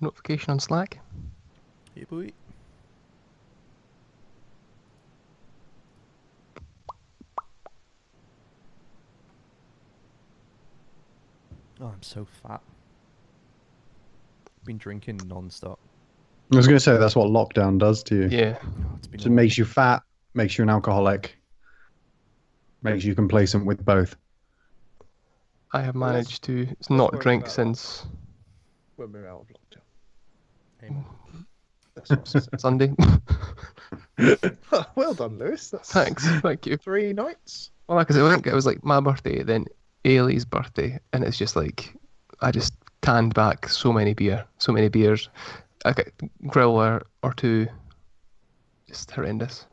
notification on Slack. Hey boy. Oh, I'm so fat. Been drinking non-stop. I was going to say that's what lockdown does to you. Yeah. Oh, it's been It makes you fat, makes you an alcoholic, makes you complacent with both. I have Well, managed to let's not worry drink about that. since When we're out of lockdown. Amen. since Sunday. Well done, Lewis. That's Thanks, thank you. 3 nights. Well, because I think it was like my birthday, then Ailey's birthday, and it's just like I just canned back so many beers. I got griller or two, just horrendous.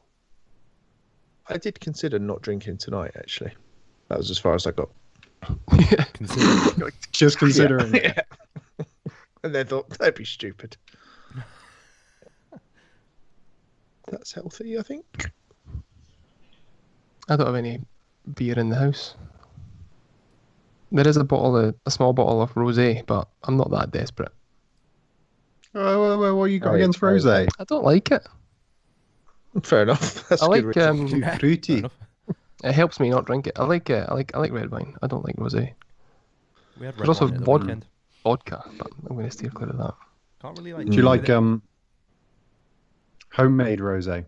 I did consider not drinking tonight, actually. That was as far as I got. Yeah. Considering. Just considering. Yeah. And then thought, that'd be stupid. That's healthy, I think. I don't have any beer in the house. There is a small bottle of rosé, but I'm not that desperate. What you got against rosé? I don't like it. Fair enough. That's I good like reason. Too Fair fruity. enough. it helps me not drink it. I like red wine. I don't like rosé. We had red There's also wine at the vodka. weekend. Vodka, but I'm going to steer clear of that. Can't really like. Do you do like with it. homemade rosé,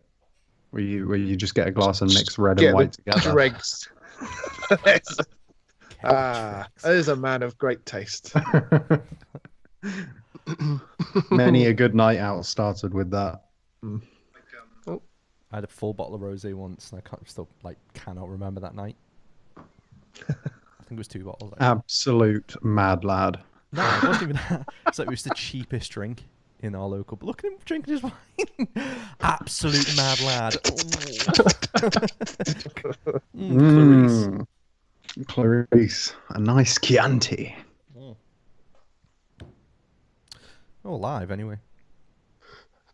where you just get a glass and mix red Get and white the together? dregs. There's a man of great taste. Many a good night out started with that. I had a full bottle of rosé once, and I still cannot remember that night. I think it was 2 bottles. Absolute mad lad. No, it wasn't even that. It's like it was the cheapest drink in our local. But look at him drinking his wine. Absolute mad lad. Clarice. Clarice, a nice Chianti. Oh, live anyway.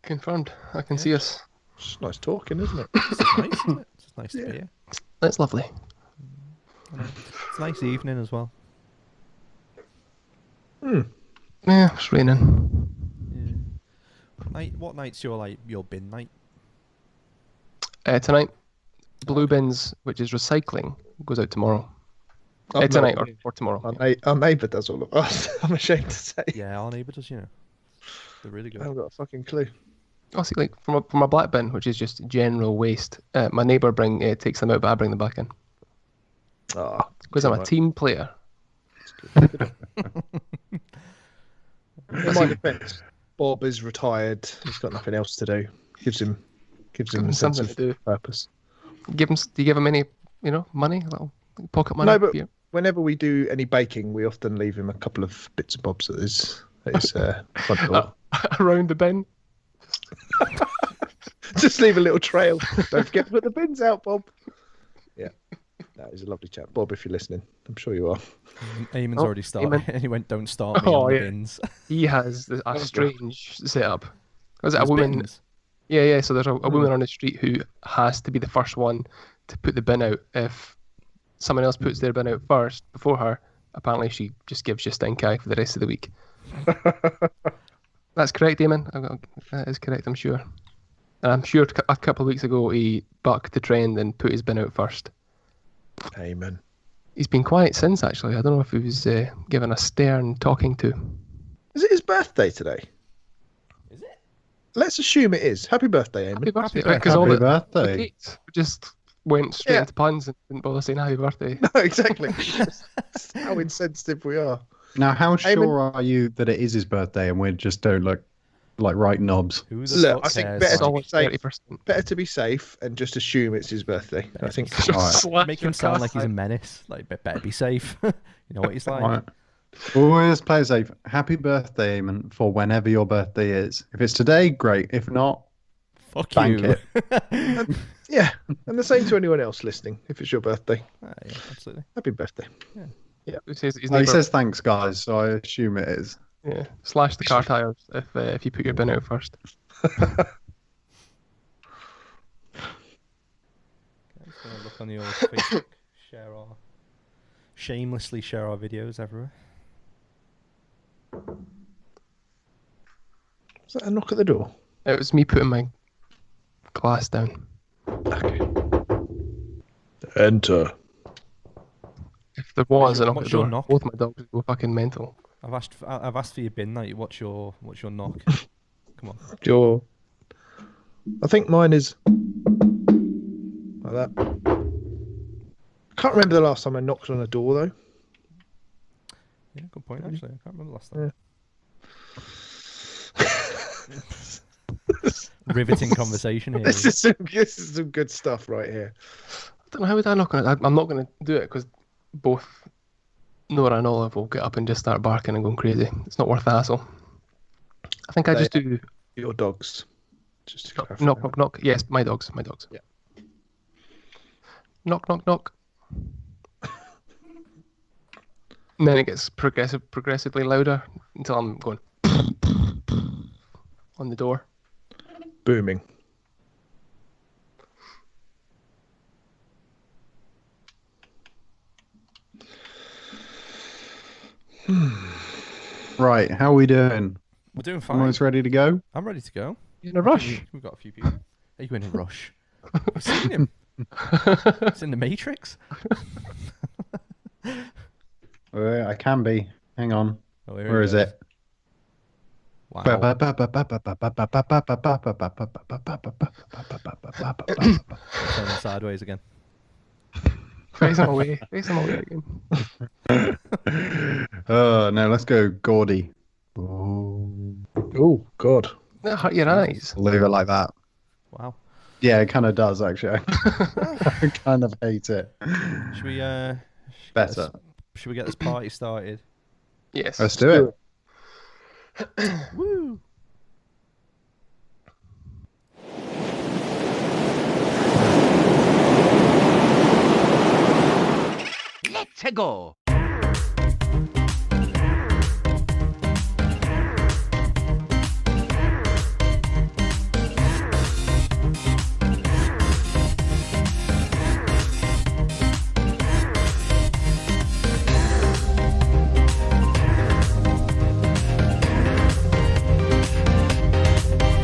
Confirmed. I can see us. It's nice talking, isn't it? It's nice, isn't it? It's nice to be here. That's lovely. It's a nice evening as well. Yeah, it's raining. Yeah. What night's your bin night? Tonight, Blue Bins, which is recycling, goes out tomorrow. I've Tonight not- or tomorrow. Our neighbour does all of us. I'm ashamed to say. Yeah, our neighbour does. They're really I good. haven't got a fucking clue. Oh, see, like from a black bin, which is just general waste. My neighbour takes them out, but I bring them back in because I'm a team player. In my defence, Bob is retired. He's got nothing else to do. Gives him a sense something of to do. purpose. Do you give him any, money, little pocket money? No, but beer? whenever we do any baking, we often leave him a couple of bits and bobs at his front door. Around the bin. Just leave a little trail. Don't forget to put the bins out, Bob. Yeah, that is a lovely chap. Bob, if you're listening, I'm sure you are. Eamon's already started. Eamon. And he went, "Don't start me Oh, on the yeah. bins." He has a strange setup. Was it a There's woman? bins. Yeah. So there's a woman on the street who has to be the first one to put the bin out. If someone else puts their bin out first before her, apparently she just gives you stink eye for the rest of the week. That's correct, Eamon. That is correct, I'm sure. And I'm sure a couple of weeks ago he bucked the trend and put his bin out first. Amen. He's been quiet since, actually. I don't know if he was given a stern talking to. Is it his birthday today? Is it? Let's assume it is. Happy birthday, Eamon. Happy birthday. birthday. Because all Happy the birthday. dates just went straight Yeah. into puns and didn't bother saying happy birthday. No, exactly. That's how insensitive we are. Now, how Eamon- sure are you that it is his birthday and we just don't look like right knobs? Who the Look, fuck I think cares? better to Solid be safe. 30%. Better to be safe and just assume it's his birthday. I think. Alright. Slash Make your him sound cast like he's a line. menace. Like, better be safe. You know what he's like. Alright. Always play it safe. Happy birthday, Eamon, for whenever your birthday is. If it's today, great. If not, Fuck Thank you. Yeah, and the same to anyone else listening. If it's your birthday, Yeah, absolutely. happy birthday. He says his he neighbour, says thanks, guys, so I assume it is. yeah, slash the car tires if you put your bin out first. Just gonna look on the old Facebook. Shamelessly share our videos everywhere. Was that a knock at the door? It was me putting my glass down. Okay. Enter. If there was a knock at What's the your door, knock? both my dogs would go fucking mental. I've asked for your bin night. What's your knock? Come on. I think mine is like that. I can't remember the last time I knocked on a door though. Yeah, good point. Actually, I can't remember last time. Riveting conversation here. This is some good stuff right here. I don't know how would I knock on it. I'm not going to do it because both Nora and Olive will get up and just start barking and going crazy. It's not worth the hassle. I think I just do Your dogs. Just to clarify. knock, knock, knock. Yes, my dogs. Yeah. Knock, knock, knock. And then it gets progressively louder until I'm going on the door. Booming. Right, how are we doing? We're doing fine. Almost ready to go? I'm ready to go. You in a rush? We've got a few people. Are you in a rush? I've seen him. It's in the Matrix. I can be. Hang on. Oh, here Where he is goes. it? Wow. Turn Turn him sideways again. Face him away. Face him away again. Oh, no, let's go gaudy. Oh, Oh God. That hurt your eyes. leave it like that. Wow. Yeah, it kind of does, actually. I kind of hate it. Should we Better. Should we get this party started? Yes. Let's do it. Woo! Let's go.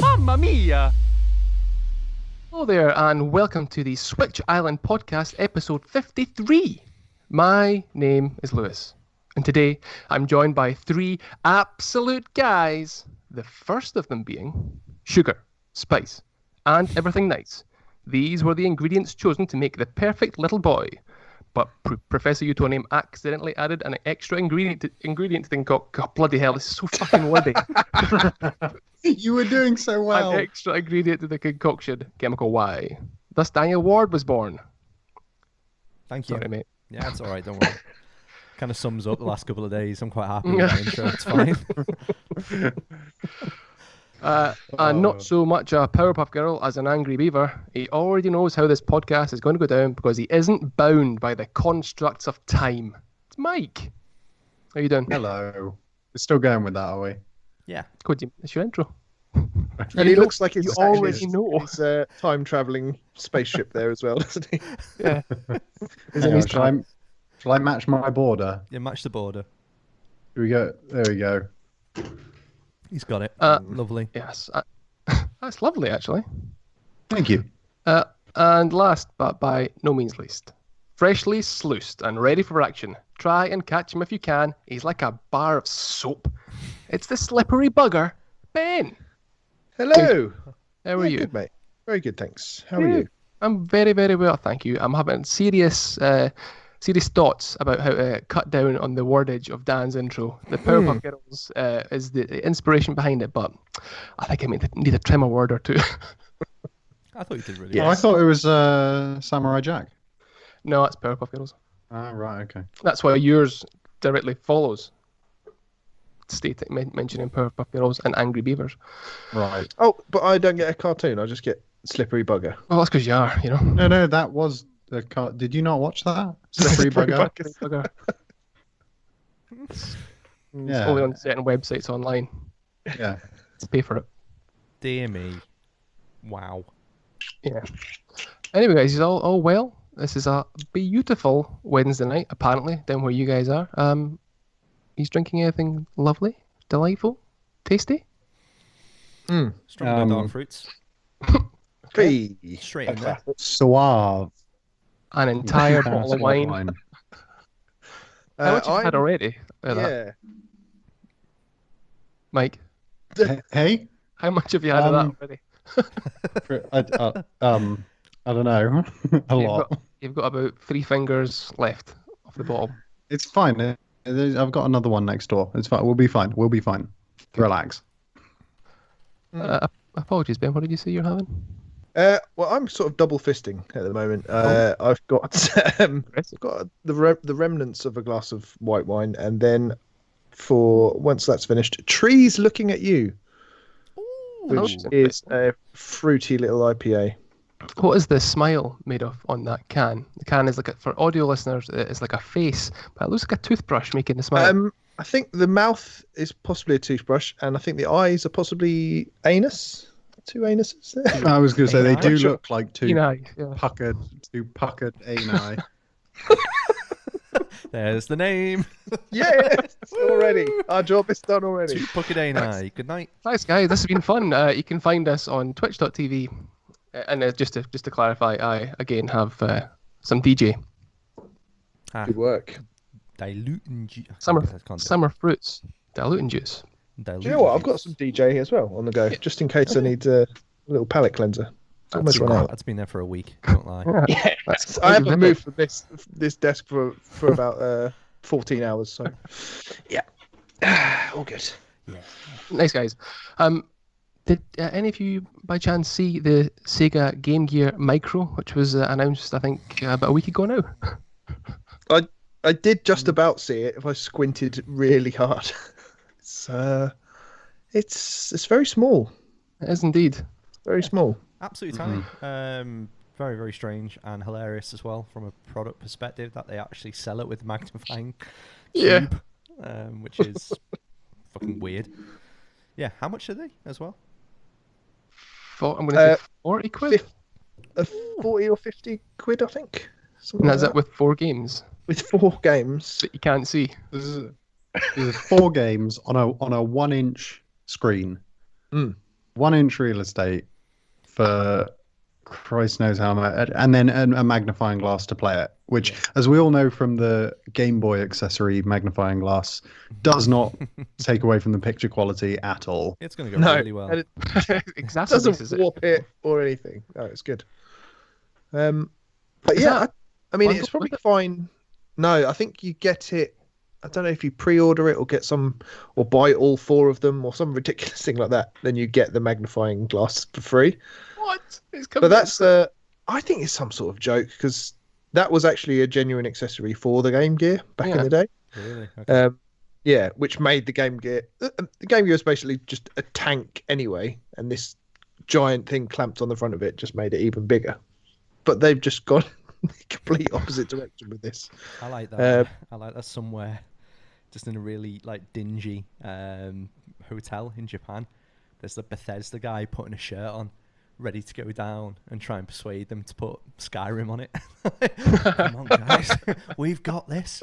Mamma mia! Hello there, and welcome to the Switch Island Podcast, episode 53. My name is Lewis, and today I'm joined by three absolute guys. The first of them being sugar, spice, and everything nice. These were the ingredients chosen to make the perfect little boy. But Professor Utonium accidentally added an extra ingredient to the concoction. God, bloody hell, this is so fucking wordy. You were doing so well. An extra ingredient to the concoction, chemical Y. Thus Daniel Ward was born. Thank you. Sorry, mate. Yeah, it's all right. Don't worry. Kind of sums up the last couple of days. I'm quite happy with that intro. It's fine. And not so much a Powerpuff Girl as an angry beaver. He already knows how this podcast is going to go down because he isn't bound by the constructs of time. It's Mike. How you doing? Hello. We're still going with that, are we? Yeah. Cody, it's your intro. And he looks like you it's already know. his time traveling spaceship there as well, doesn't he? Yeah. Hang on, shall I match my border? Yeah, match the border. Here we go. There we go. He's got it. Mm. Lovely. Yes. That's lovely, actually. Thank you. And last, but by no means least, freshly sluiced and ready for action. Try and catch him if you can. He's like a bar of soap. It's the slippery bugger, Ben. Hello. How are you? Good, mate. Very good, thanks. How are you? I'm very, very well, thank you. I'm having serious thoughts about how to cut down on the wordage of Dan's intro. The Powerpuff Girls is the inspiration behind it, but I think I need to trim a word or two. I thought you did really Oh, well. I thought it was Samurai Jack. No, it's Powerpuff Girls. Ah, right, okay. That's why yours directly follows. Mentioning Powerpuff Girls and Angry Beavers. Right. Oh, but I don't get a cartoon. I just get Slippery Bugger. Well, that's because you are, you know. No, that was the car. Did you not watch that? Slippery Bugger? Bugger. It's Yeah. only on certain websites online. Yeah. Let's pay for it. Dear me. Wow. Yeah. Anyway, guys, is all well? This is a beautiful Wednesday night, apparently, down where you guys are. He's drinking anything lovely, delightful, tasty? Stronger than dark fruits. Hey. Straight in there. Suave. An entire bottle of 2000 white wine. How much have you had already? Yeah. Mike, Hey, how much have you had of that already? I don't know. A lot. You've got about 3 fingers left of the bottle. It's fine. I've got another one next door. It's fine. We'll be fine. We'll be fine. Relax. Apologies, Ben. What did you say you're having? Well, I'm sort of double fisting at the moment. I've got the remnants of a glass of white wine, and then once that's finished, Trees Looking at You, which is a fruity little IPA. What is the smile made of on that can? The can is like for audio listeners, it's like a face, but it looks like a toothbrush making the smile. I think the mouth is possibly a toothbrush, and I think the eyes are possibly anus. 2 anuses there. I was going to say they do look like two puckered ani. There's the name. Yes, already. Our job is done already. 2 puckered ani. Good night. Thanks, guys. This has been fun. You can find us on twitch.tv. And just to clarify, I again have some DJ. Good work. Diluting juice. Summer fruits. Diluting juice. Do you know what? I've got some DJ as well on the go, just in case I need a little palate cleanser. It's almost run out. That's been there for a week. Don't lie. Yeah, I haven't moved from this desk for about 14 hours. So, yeah, all good. Yeah. Nice, guys. Did any of you, by chance, see the Sega Game Gear Micro, which was announced, I think, about a week ago now? I did just about see it if I squinted really hard. It's very small. It is indeed. Very small. Absolutely tiny. Very, very strange and hilarious as well from a product perspective that they actually sell it with magnifying cube, which is fucking weird. Yeah, how much are they as well? I'm going to say 40 quid? 40 or 50 quid, I think. And that's it with 4 games? With 4 games. That you can't see. There's 4 games on a 1-inch screen. 1-inch real estate for Christ knows how much, and then a magnifying glass to play it, which, as we all know from the Game Boy accessory, magnifying glass does not take away from the picture quality at all. It's going to go really well. It doesn't warp it or anything. No, it's good. But yeah, I mean, it's probably fine. No, I think you get it. I don't know if you pre-order it or get some, or buy all 4 of them or some ridiculous thing like that. Then you get the magnifying glass for free. What? But that's I think it's some sort of joke, because that was actually a genuine accessory for the Game Gear back in the day. Really? Okay. Yeah, which made the Game Gear. The Game Gear was basically just a tank anyway, and this giant thing clamped on the front of it just made it even bigger. But they've just gone the complete opposite direction with this. I like that. I like that somewhere, just in a really dingy hotel in Japan. There's the Bethesda guy putting a shirt on, ready to go down and try and persuade them to put Skyrim on it. Come on, guys, we've got this.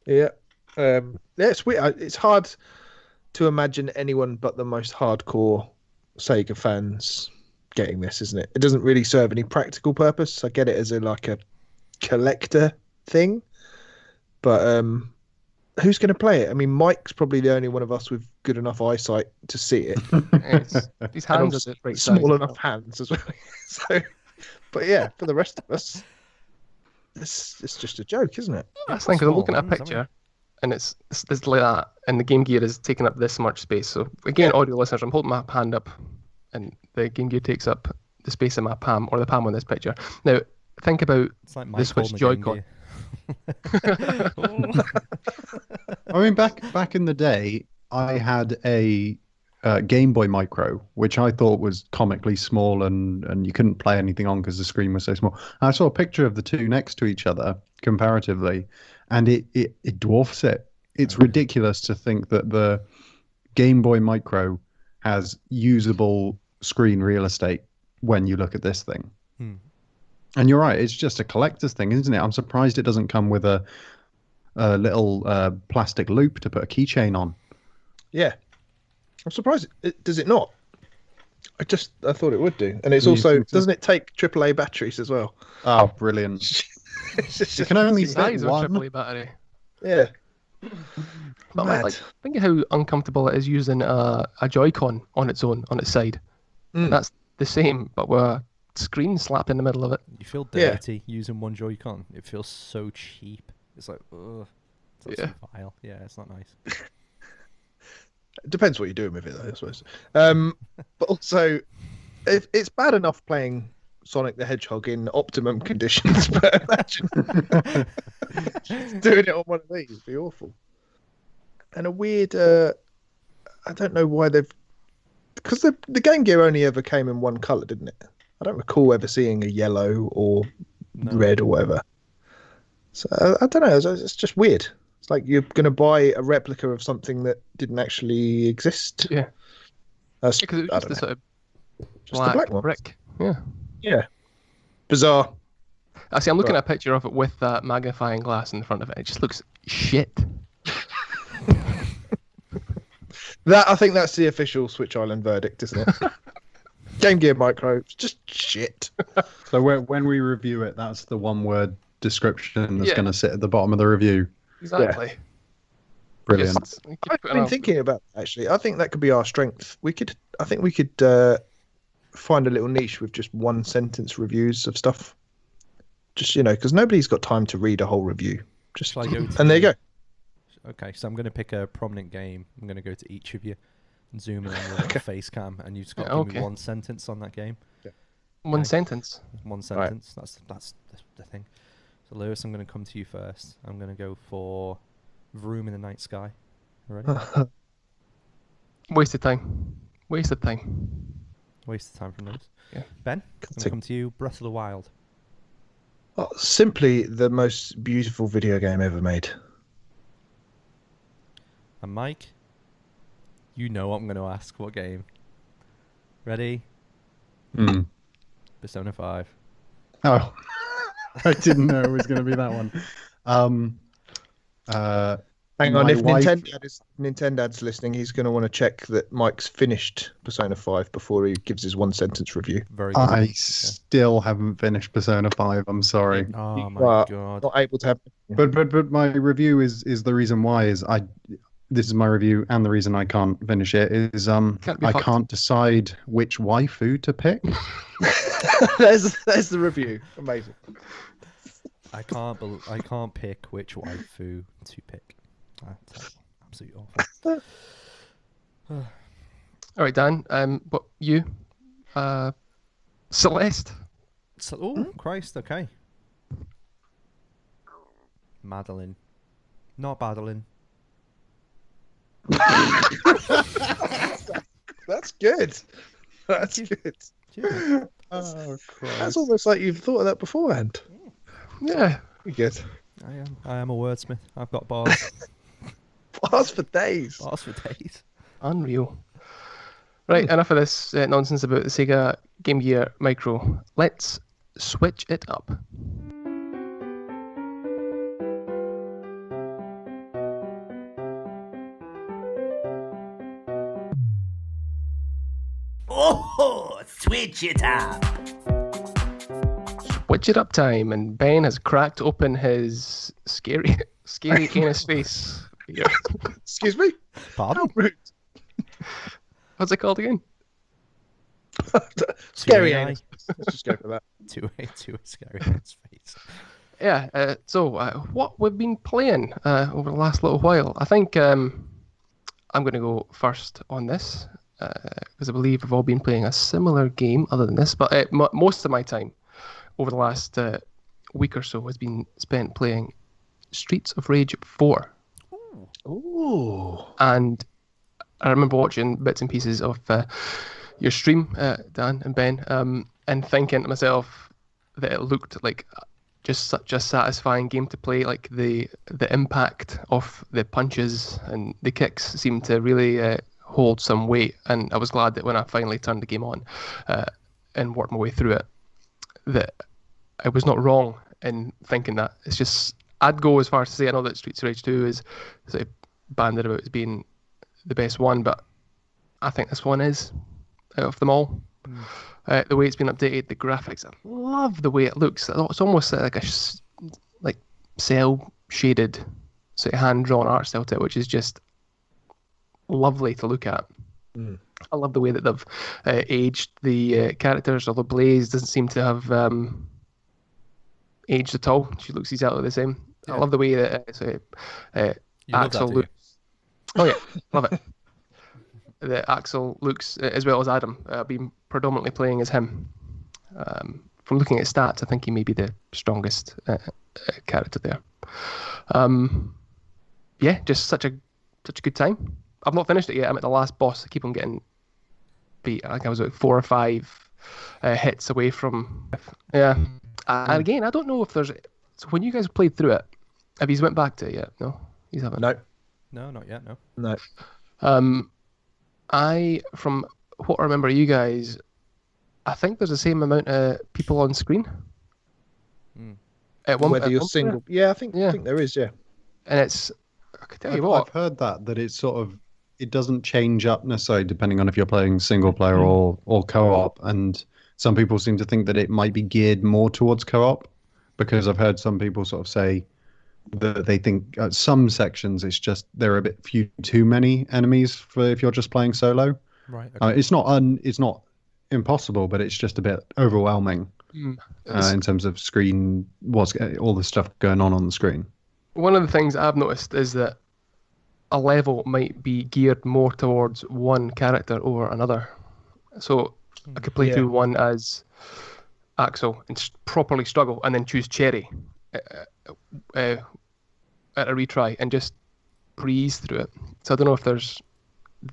Yeah, it's weird. It's hard to imagine anyone but the most hardcore Sega fans getting this, isn't it? It doesn't really serve any practical purpose. I get it as a collector thing, but who's going to play it? I mean, Mike's probably the only one of us with good enough eyesight to see it. These hands are small enough hands as well. So, but yeah, for the rest of us, it's just a joke, isn't it? I think I'm looking at a picture, and it's like that, and the Game Gear is taking up this much space. So again, audio listeners, I'm holding my hand up, and the Game Gear takes up the space in my palm, or the palm on this picture. Now, think about the Switch Joy-Con. I mean, back in the day, I had a Game Boy Micro, which I thought was comically small, and you couldn't play anything on because the screen was so small. And I saw a picture of the two next to each other comparatively, and it dwarfs it. It's ridiculous to think that the Game Boy Micro has usable screen real estate when you look at this thing. And you're right, it's just a collector's thing, isn't it? I'm surprised it doesn't come with a little plastic loop to put a keychain on. Yeah. I'm surprised. Does it not? I thought it would do, and it's You also think so? doesn't it take AAA batteries as well? Oh, brilliant! It's just You can only amazing. fit Size of a one. AAA battery. Yeah. But Mad. like, think of how uncomfortable it is using a Joy-Con on its own, on its side. Mm. That's the same, but with a screen slapped in the middle of it. You feel Yeah. dirty using one Joy-Con. It feels so cheap. It's like, ugh. It's Yeah. so vile. Yeah, it's not nice. It depends what you're doing with it, though, I suppose. But also, it's bad enough playing Sonic the Hedgehog in optimum conditions, but imagine doing it on one of these would be awful. And a weird, I don't know why they've, because the Game Gear only ever came in one color, didn't it? I don't recall ever seeing a yellow or red or whatever. So I don't know. It's just weird. It's like you're going to buy a replica of something that didn't actually exist. Yeah. That's, Because it was I just don't a know. sort of Just the black one. brick. Yeah. Yeah. Bizarre. I see. I'm looking Right. at a picture of it with that magnifying glass in front of it. It just looks shit. I think that's the official Switch Island verdict, isn't it? Game Gear Micro, it's just shit. So when we review it, that's the one-word description that's Yeah. going to sit at the bottom of the review. Exactly. Brilliant. Just keep I've putting been out- thinking about that, actually. I think that could be our strength. I think we could find a little niche with just one sentence reviews of stuff. Just, because nobody's got time to read a whole review. Just Shall I go to and there you go. Okay, so I'm going to pick a prominent game. I'm going to go to each of you and zoom in on your little face cam, and you've just got to give me Okay. one sentence on that game. One Okay. sentence. One sentence. That's the thing. So Lewis, I'm going to come to you first. I'm going to go for Vroom in the Night Sky. Ready? Wasted time. Wasted time. Waste of time from Lewis. Yeah. Ben, I'm going to come to you. Breath of the Wild. Simply the most beautiful video game ever made. And Mike, you know what I'm going to ask. What game? Ready? Mm. Persona 5. Oh, I didn't know it was going to be that one. Hang on, My if wife- Nintendad's listening, he's going to want to check that Mike's finished Persona 5 before he gives his one sentence review. Very good. I Okay. still haven't finished Persona 5. I'm sorry. Oh my are god. Not able to have. But my review is the reason why is this is my review, and the reason I can't finish it is Can't be I fucked. can't decide which waifu to pick. there's the review. Amazing. I can't pick which waifu to pick. That's absolutely awful. All right, Dan. What you? Celeste. So, oh Christ, okay. Madeline. Not Madeline. That's good. That's Thank you. good. Cheers. Oh, That's almost like you've thought of that beforehand. Yeah. Pretty good. I am a wordsmith. I've got bars. Bars for days. Bars for days. Unreal. Right, enough of this nonsense about the Sega Game Gear Micro. Let's switch it up. Oh, switch it up. Switch it up time, and Ben has cracked open his scary anus face. Yeah. Excuse me? Pardon? How rude. What's it called again? Scary 2AI. anus. Let's just go for that. Two scary on his face. Yeah. So what we've been playing over the last little while, I think I'm going to go first on this because I believe we've all been playing a similar game other than this, but most of my time over the last week or so has been spent playing Streets of Rage 4. Ooh. And I remember watching bits and pieces of your stream, Dan and Ben, and thinking to myself that it looked like just such a satisfying game to play. Like the impact of the punches and the kicks seemed to really hold some weight. And I was glad that when I finally turned the game on and worked my way through it, that I was not wrong in thinking that. It's just, I'd go as far as to say I know that Streets of Rage 2 is sort of banded about as being the best one, but I think this one is out of them all. The way it's been updated, the graphics, I love the way it looks. It's almost like like cell shaded sort of hand drawn art style to it, which is just lovely to look at. I love the way that they've aged the characters. Although Blaze doesn't seem to have aged at all. She looks exactly the same. Yeah. I love the way that Axel looks. Oh yeah, love it. That Axel looks as well as Adam. I've been predominantly playing as him. From looking at stats, I think he may be the strongest character there. Yeah, just such a good time. I've not finished it yet. I'm at the last boss. I keep on getting beat. I think I was like 4 or 5 hits away from. Yeah. And again, I don't know if there's. So when you guys played through it, have you went back to it yet? No, you haven't. No, not yet. No. No. From what I remember, you guys, I think there's the same amount of people on screen. At Whether you're single, I think there is, yeah. And it's, I can tell you what, I've heard that it's sort of, it doesn't change up necessarily depending on if you're playing single player or co-op, and some people seem to think that it might be geared more towards co-op, because I've heard some people sort of say that they think at some sections it's just there are a bit too many enemies for if you're just playing solo. Right. Okay. It's not impossible, but it's just a bit overwhelming in terms of screen, all the stuff going on the screen. One of the things I've noticed is that a level might be geared more towards one character over another. So I could play through one as Axel and properly struggle, and then choose Cherry at a retry and just breeze through it. So I don't know if there's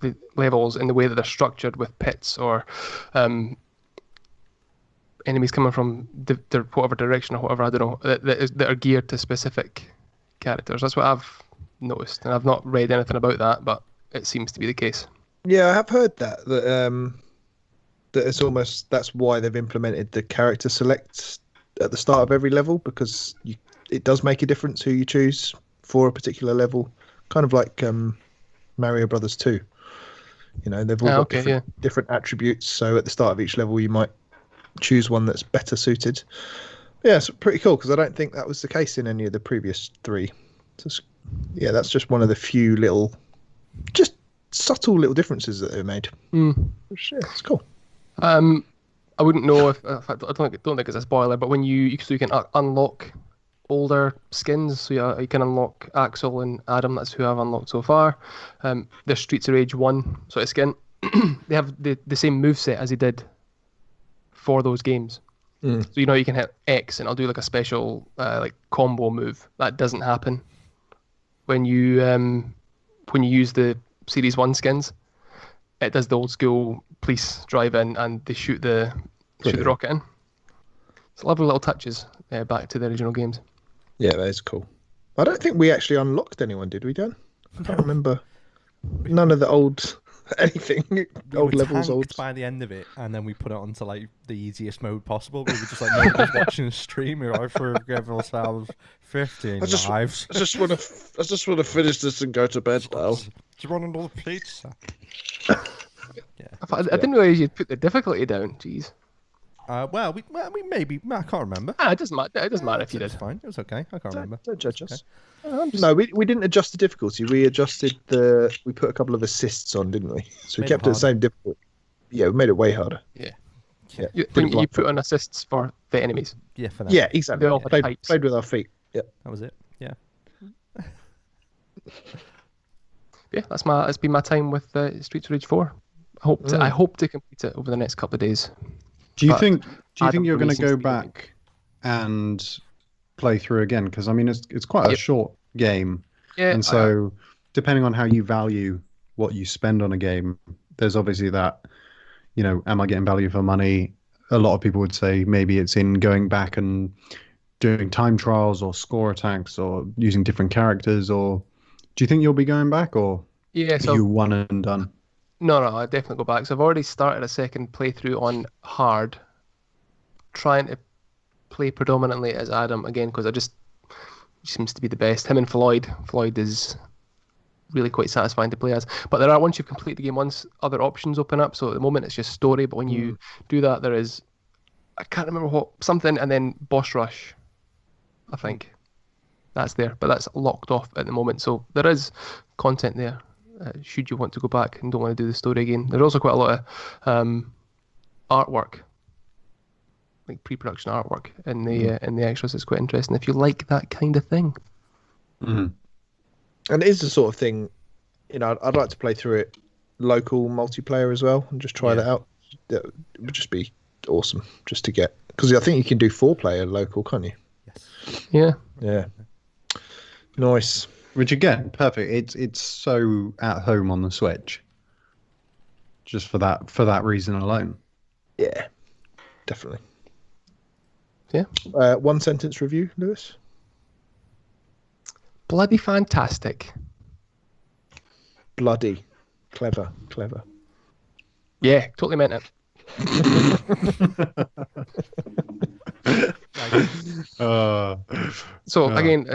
the levels in the way that they're structured with pits or enemies coming from whatever direction or whatever, I don't know, that are geared to specific characters. That's what I've noticed, and I've not read anything about that, but it seems to be the case. Yeah, I have heard that it's almost, that's why they've implemented the character select at the start of every level, because it does make a difference who you choose for a particular level, kind of like Mario Brothers 2. You know, they've all got different attributes, so at the start of each level you might choose one that's better suited. Yeah, it's pretty cool, because I don't think that was the case in any of the previous 3. So, yeah, that's just one of the few little, just subtle little differences that they made. Which, yeah, it's cool. I wouldn't know if I don't think it's a spoiler, but when you can unlock older skins, so you can unlock Axel and Adam. That's who I've unlocked so far. The Streets of Rage 1 sort of skin. They have the same moveset as they did for those games. So you can hit X and it'll do like a special like combo move. That doesn't happen when you use the Series 1 skins. It does the old school police drive in and they shoot the rocket in. It's lovely little touches back to the original games. Yeah, that is cool. I don't think we actually unlocked anyone, did we, Dan? I can't remember. None of the old anything. Old levels, old. By the end of it, and then we put it onto like the easiest mode possible. We were just like nobody's watching a stream. We were give ourselves 15 lives. I just want to finish this and go to bed now. Do you want another pizza? I didn't realize you'd put the difficulty down. Jeez. Well, we maybe I can't remember. It doesn't matter. It doesn't matter if you did. It's fine. It was okay. I can't remember. Don't judge us. No, we didn't adjust the difficulty. We adjusted we put a couple of assists on, didn't we? So we kept it the same difficulty. Yeah, we made it way harder. Yeah. You put on assists for the enemies. Yeah, for that. Yeah, exactly. They all played with our feet. Yeah, that was it. Yeah. Yeah, it's been my time with Streets of Rage 4. I hope to complete it over the next couple of days. Do you think you're going to go back and play through again? Because I mean, it's quite a short game, and so depending on how you value what you spend on a game, there's obviously that. Am I getting value for money? A lot of people would say maybe it's in going back and doing time trials or score attacks or using different characters. Or do you think you'll be going back, or are you one and done? No, I definitely go back. So I've already started a second playthrough on hard, trying to play predominantly as Adam again, because he seems to be the best. Him and Floyd. Floyd is really quite satisfying to play as. But there are, once you've completed the game once, other options open up. So at the moment it's just story, but when you do that, there is, I can't remember what, something, and then boss rush, I think. That's there, but that's locked off at the moment. So there is content there, should you want to go back and don't want to do the story again. There's also quite a lot of artwork, like pre-production artwork in the extras. It's quite interesting if you like that kind of thing. And it is the sort of thing, you know, I'd like to play through it local multiplayer as well and just try that out. That would just be awesome just to get, because I think you can do 4-player local, can't you? Yes. Yeah. Nice. Which again, perfect. It's so at home on the Switch. Just for that reason alone. Yeah, definitely. Yeah. 1 sentence review, Lewis. Bloody fantastic. Bloody clever. Yeah, totally meant it. So again,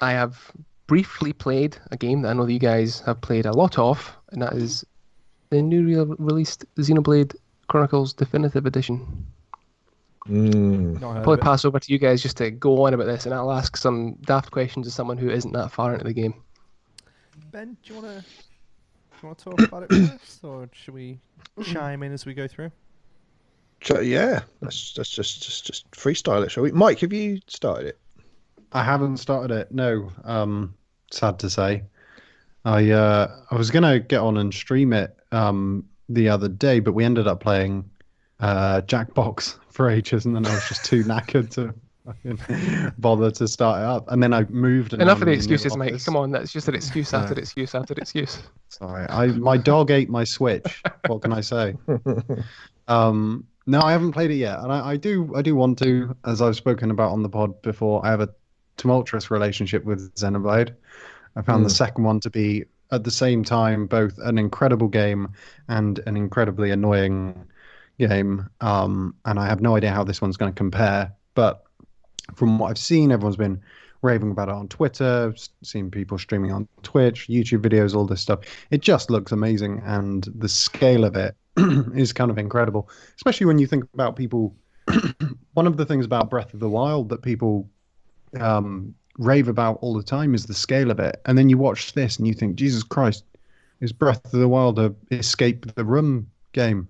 I have briefly played a game that I know that you guys have played a lot of, and that is the newly released Xenoblade Chronicles Definitive Edition. I'll probably pass over to you guys just to go on about this, and I'll ask some daft questions to someone who isn't that far into the game. Ben, do you want to talk about it first, or should we chime in as we go through? So, yeah, let's just freestyle it, shall we? Mike, have you started it? I haven't started it. No, sad to say. I was gonna get on and stream it the other day, but we ended up playing Jackbox for ages, and then I was just too knackered to fucking bother to start it up. And then I moved. And enough of the excuses, Mike. Come on, that's just an excuse after excuse after excuse. Sorry, my dog ate my Switch. What can I say? No, I haven't played it yet, and I do want to. As I've spoken about on the pod before, I have a tumultuous relationship with Xenoblade. I found the second one to be at the same time both an incredible game and an incredibly annoying game. And I have no idea how this one's going to compare. But from what I've seen, everyone's been raving about it on Twitter, seen people streaming on Twitch, YouTube videos, all this stuff. It just looks amazing, and the scale of it is kind of incredible, especially when you think about people. One of the things about Breath of the Wild that people rave about all the time is the scale of it, and then you watch this and you think, Jesus Christ, is Breath of the Wild a escape the room game?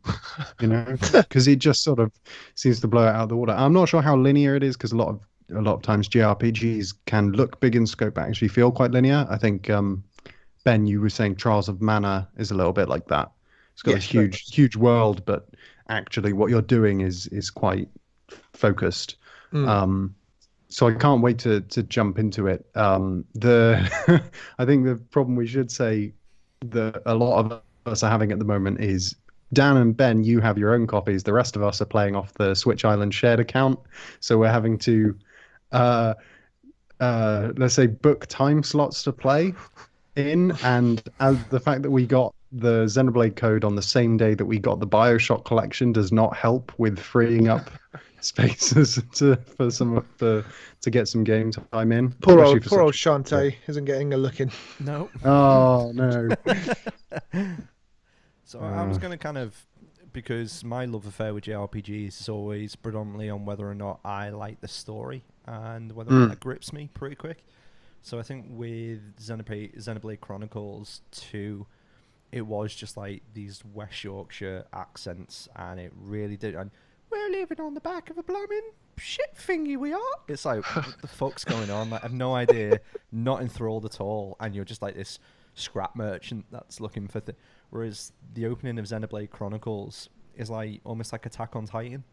You know, because it just sort of seems to blow it out of the water. I'm not sure how linear it is, because a lot of times JRPGs can look big in scope but actually feel quite linear. I think Ben, you were saying Trials of Mana is a little bit like that. It's got this huge world, but actually what you're doing is quite focused. So I can't wait to jump into it. I think the problem we should say that a lot of us are having at the moment is, Dan and Ben, you have your own copies. The rest of us are playing off the Switch Island shared account. So we're having to, let's say, book time slots to play in. And as the fact that we got the Xenoblade code on the same day that we got the BioShock collection does not help with freeing up spaces to get some game time in. Poor old Shantae isn't getting a look in. No. Oh no. So I was going to kind of, because my love affair with JRPGs is always predominantly on whether or not I like the story and whether or not it grips me pretty quick. So I think with Xenoblade Chronicles 2, it was just like these West Yorkshire accents, and it really did. And we're living on the back of a blooming shit thingy, we are. It's like, what the fuck's going on? Like, I have no idea, not enthralled at all, and you're just like this scrap merchant that's looking for whereas the opening of Xenoblade Chronicles is like almost like Attack on Titan,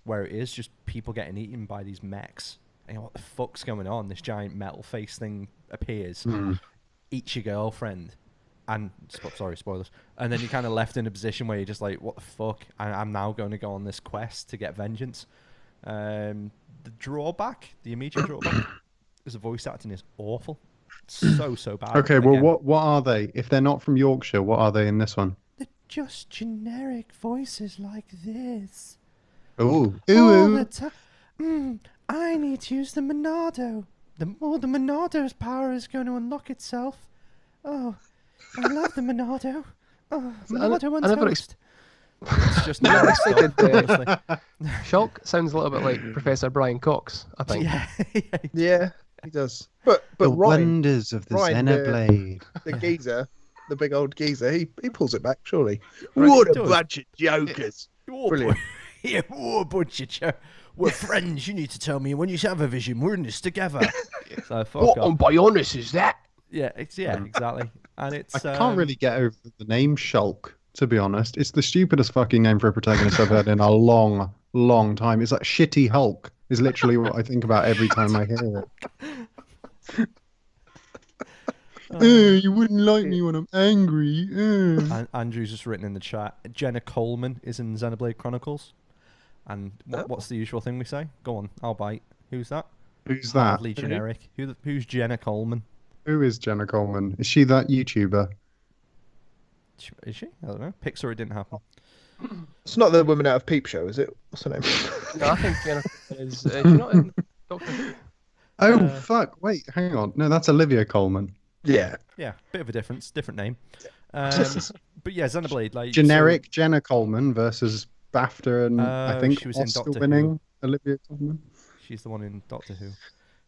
where it is just people getting eaten by these mechs. And you know, what the fuck's going on? This giant metal face thing appears, eats your girlfriend, and sorry, spoilers. And then you're kind of left in a position where you're just like, what the fuck? I'm now going to go on this quest to get vengeance. The immediate drawback is the voice acting is awful. So bad. Okay, well, what are they? If they're not from Yorkshire, what are they in this one? They're just generic voices like this. Ooh. All the time. I need to use the Monado. The Monado's power is going to unlock itself. Oh, I love the Monado. Oh, Monado on I never toast. It's just not expected honestly. Shulk sounds a little bit like Professor Brian Cox, I think. Yeah, Yeah, he does. But The Ryan, wonders of the Ryan, Xenoblade. the geezer, the big old geezer, he pulls it back, surely. Right, What he a does. bunch of jokers. Brilliant. Yeah, a bunch of we're friends. You need to tell me when you have a vision. We're in this together. So fuck What off. on Bionis is that? Yeah, exactly. And it's I can't really get over the name Shulk, to be honest. It's the stupidest fucking name for a protagonist I've heard in a long, long time. It's like Shitty Hulk is literally what I think about every time I hear it. You wouldn't like me when I'm angry. Andrew's just written in the chat. Jenna Coleman is in Xenoblade Chronicles. And what's the usual thing we say? Go on, I'll bite. Who's that? Who's that? Hardly generic. Who's Jenna Coleman? Who is Jenna Coleman? Is she that YouTuber? Is she? I don't know. Pixar, it didn't happen. It's not the woman out of Peep Show, is it? What's her name? No, I think Jennifer is. She's not in Doctor Who. Oh, fuck. Wait, hang on. No, that's Olivia Coleman. Yeah. Yeah, bit of a difference. Different name. But yeah, Xenoblade. Like Generic Jenna Coleman versus BAFTA and I think she was in Oscar Doctor winning Olivia Coleman. She's the one in Doctor Who.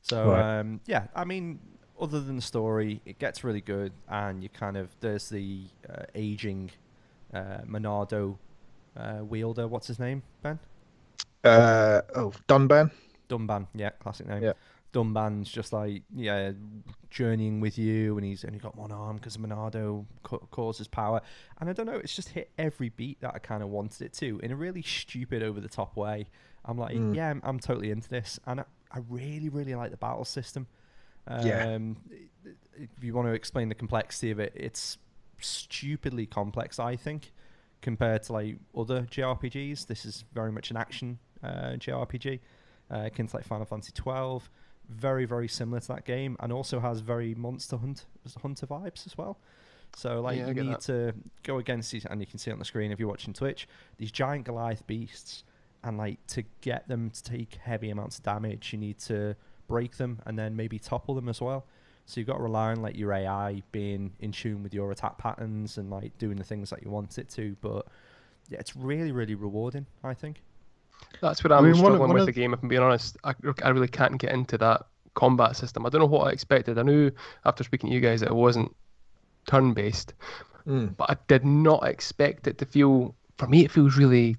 So Right. yeah, I mean, other than the story, it gets really good, and you kind of there's the aging Monado wielder. What's his name? Ben? Dunban. Dunban. Yeah, classic name. Yeah. Dunban's just like journeying with you, and he's only got one arm because Monado causes power. And I don't know, it's just hit every beat that I kind of wanted it to in a really stupid, over the top way. I'm like, yeah, I'm totally into this, and I really, really like the battle system. If you want to explain the complexity of it, it's stupidly complex, I think, compared to like other JRPGs. This is very much an action JRPG, akin to like Final Fantasy 12. Very, very similar to that game, and also has very Monster Hunter vibes as well. So like you need to go against these, and you can see on the screen if you're watching Twitch, these giant Goliath beasts, and like to get them to take heavy amounts of damage, you need to break them and then maybe topple them as well. So you've got to rely on like your AI being in tune with your attack patterns and like doing the things that you want it to. But yeah, it's really, really rewarding, I think. That's where I'm struggling with the game, if I'm being honest. I really can't get into that combat system. I don't know what I expected. I knew after speaking to you guys that it wasn't turn-based, but I did not expect it to feel, for me, it feels really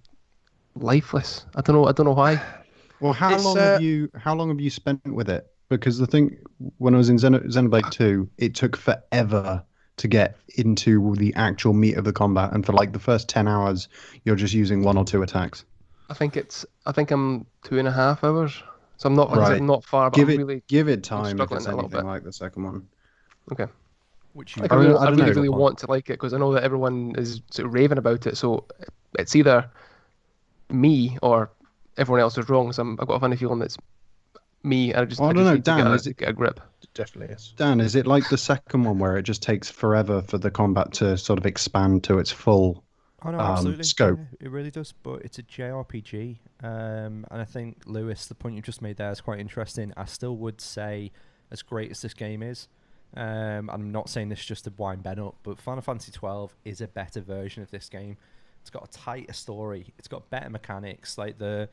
lifeless. I don't know why. Well, how long have you spent with it? Because the thing, when I was in Xenoblade 2, it took forever to get into the actual meat of the combat, and for like the first 10 hours, you're just using one or two attacks. I think I'm 2.5 hours, so I'm not I'm not far. But give it time. If it's a little bit like the second one. Okay. Which you I really want to like it because I know that everyone is sort of raving about it. So it's either me or everyone else is wrong. So I've got a funny feeling that's me. I don't know, Dan. Get a grip. It definitely is. Dan, is it like the second one where it just takes forever for the combat to sort of expand to its full scope? Yeah, it really does. But it's a JRPG, and I think Lewis, the point you just made there is quite interesting. I still would say, as great as this game is, I'm not saying this just to wind Ben up, but Final Fantasy 12 is a better version of this game. It's got a tighter story. It's got better mechanics. Like the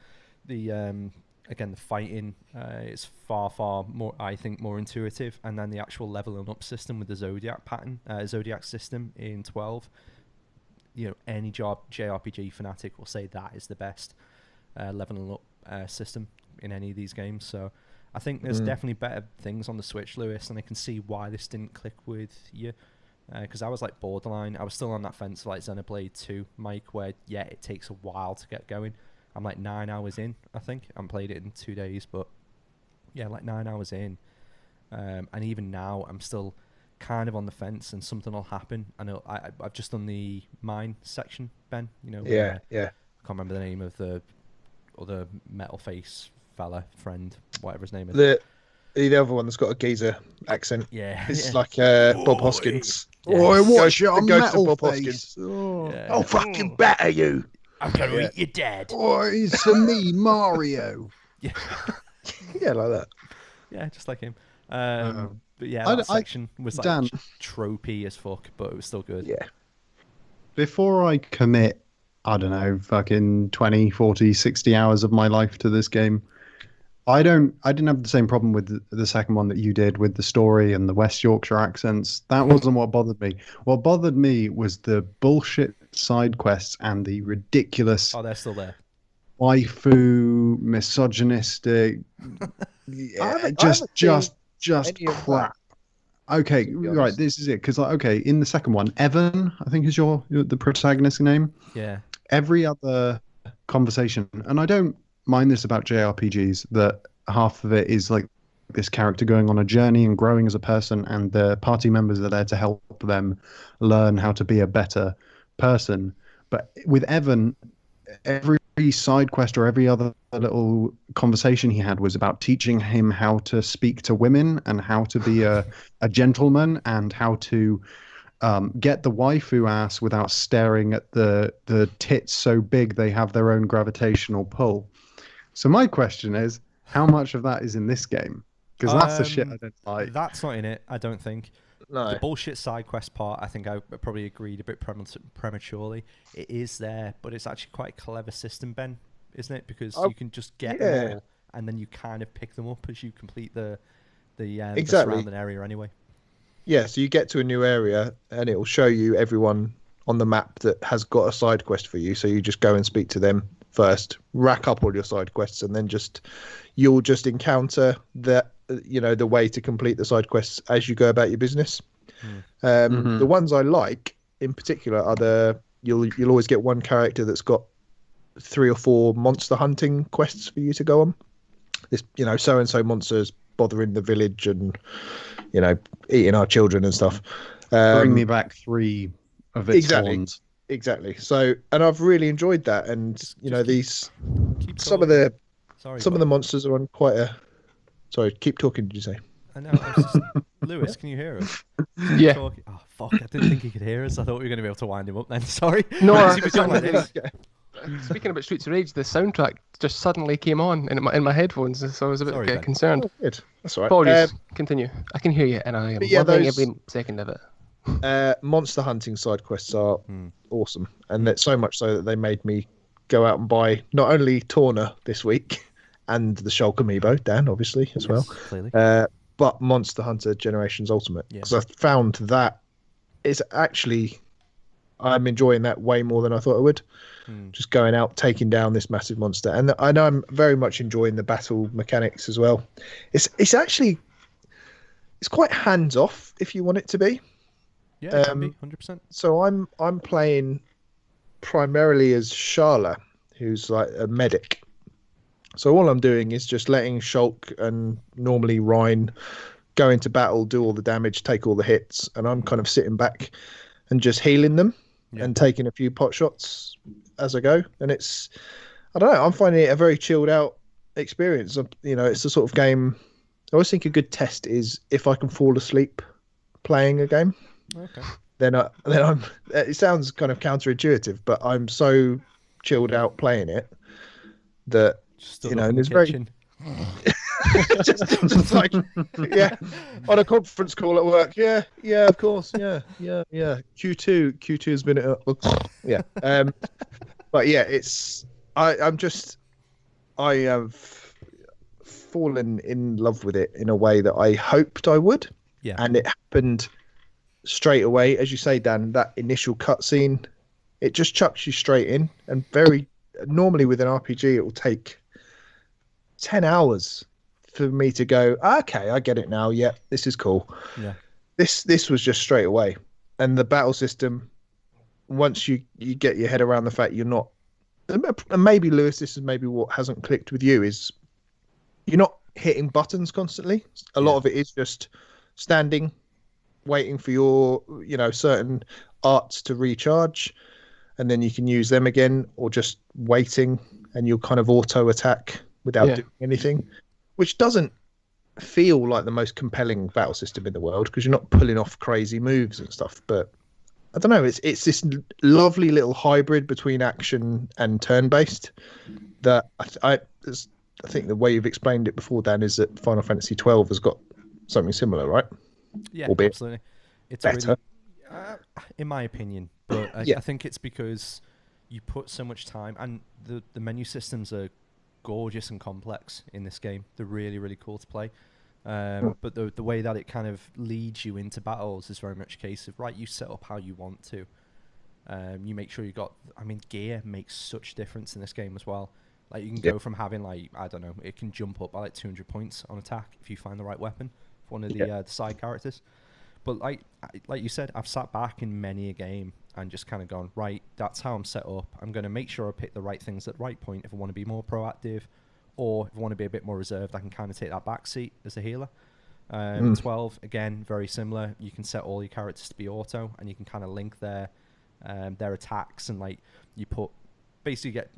fighting is far more, I think, more intuitive. And then the actual leveling up system with the Zodiac system in 12. You know, any JRPG fanatic will say that is the best leveling up system in any of these games. So I think there's definitely better things on the Switch, Lewis, and I can see why this didn't click with you. Because I was like borderline. I was still on that fence for like Xenoblade 2, Mike, where it takes a while to get going. I'm like 9 hours in, I think. I played it in 2 days, but yeah, like 9 hours in. And even now, I'm still kind of on the fence, and something will happen. I know I've just done the mine section, Ben. You know, yeah. I can't remember the name of the other metal face fella, friend, whatever his name is. The other one that's got a geezer accent. Yeah, it's like Bob Hoskins. Yeah. Oh, what's your metal Bob face? Hoskins. Oh. Yeah. I'll fucking batter you. I'm gonna eat you dead. Oh, it's for me, Mario. Yeah, Yeah, like that. yeah, just like him. But yeah, I- that section was like Dan- tropey as fuck, but it was still good. Yeah. Before I commit, I don't know, fucking 20, 40, 60 hours of my life to this game, I didn't have the same problem with the second one that you did with the story and the West Yorkshire accents. That wasn't what bothered me. What bothered me was the bullshit side quests and the ridiculous Oh, they're still there. waifu, misogynistic, I just haven't seen any of crap. Okay, to be right, honest. this is it. Because, okay, in the second one, Evan, I think is the protagonist's name. Yeah. Every other conversation, and I don't mind this about JRPGs, that half of it is like this character going on a journey and growing as a person, and the party members are there to help them learn how to be a better person. But with Evan, every side quest or every other little conversation he had was about teaching him how to speak to women and how to be a gentleman and how to get the waifu ass without staring at the tits so big they have their own gravitational pull. So my question is, how much of that is in this game? Because that's the shit I don't like. That's not in it, I don't think. No. The bullshit side quest part, I think I probably agreed a bit prematurely. It is there, but it's actually quite a clever system, Ben, isn't it? Because you can just get them all, and then you kind of pick them up as you complete the surrounding area anyway. Yeah, so you get to a new area and it will show you everyone on the map that has got a side quest for you. So you just go and speak to them first, rack up all your side quests, and then you'll just encounter the way to complete the side quests as you go about your business. The ones I like in particular are you'll always get one character that's got 3 or 4 monster hunting quests for you to go on. This, so and so monsters bothering the village and eating our children and stuff. Bring me back 3 of its horns. Exactly. So, and I've really enjoyed that. And some of the monsters are on quite a. Sorry, keep talking. Did you say? I know. Lewis, can you hear us? Yeah. Oh fuck! I didn't think he could hear us. I thought we were going to be able to wind him up. Then sorry. No, He was going like this. Speaking about Streets of Rage, the soundtrack just suddenly came on in my headphones, so I was a bit Sorry, Ben. concerned. Oh, good. That's all right. Apologies. Continue. I can hear you, and I am loving every second of it. Monster hunting side quests are awesome, and that's so much so that they made me go out and buy not only Torna this week and the Shulk Amiibo, Dan, obviously, as well, Clearly. but Monster Hunter Generations Ultimate, Yeah. because I found that it's actually, I'm enjoying that way more than I thought I would. Just going out, taking down this massive monster, and I know I'm very much enjoying the battle mechanics as well. It's actually, it's quite hands off if you want it to be. Yeah, it can be 100%. So I'm playing primarily as Sharla, who's like a medic. So all I'm doing is just letting Shulk and normally Rhine go into battle, do all the damage, take all the hits, and I'm kind of sitting back and just healing them and taking a few pot shots as I go. And it's, I don't know, I'm finding it a very chilled out experience. It's the sort of game, I always think a good test is if I can fall asleep playing a game. Okay. Then I'm. It sounds kind of counterintuitive, but I'm so chilled out playing it that and it's very just like on a conference call at work. Yeah, of course. Yeah. Q2 has been but yeah, it's I have fallen in love with it in a way that I hoped I would. Yeah. And it happened straight away, as you say, Dan. That initial cutscene, it just chucks you straight in, and very normally with an RPG, it will take 10 hours for me to go, okay, I get it now. Yeah, this is cool. Yeah. This was just straight away, and the battle system. Once you get your head around the fact you're not, and maybe Lewis, this is maybe what hasn't clicked with you, is you're not hitting buttons constantly. A lot of it is just standing, waiting for your certain arts to recharge, and then you can use them again, or just waiting and you'll kind of auto attack without doing anything, which doesn't feel like the most compelling battle system in the world because you're not pulling off crazy moves and stuff. But I don't know, it's this lovely little hybrid between action and turn-based that I think the way you've explained it before, Dan, is that Final Fantasy 12 has got something similar, right? Yeah, albeit absolutely. It's better. really, in my opinion, but Yeah. I think it's because you put so much time, and the menu systems are gorgeous and complex in this game. They're really, really cool to play. But the way that it kind of leads you into battles is very much a case of, right, you set up how you want to. You make sure you got, I mean, gear makes such difference in this game as well. Like, you can go from having, like, I don't know, it can jump up by like 200 points on attack if you find the right weapon for one of the side characters. But like you said, I've sat back in many a game and just kind of gone, right, that's how I'm set up. I'm going to make sure I pick the right things at the right point if I want to be more proactive, or if I want to be a bit more reserved, I can kind of take that back seat as a healer. 12, again, very similar. You can set all your characters to be auto, and you can kind of link their attacks, and like you put basically get,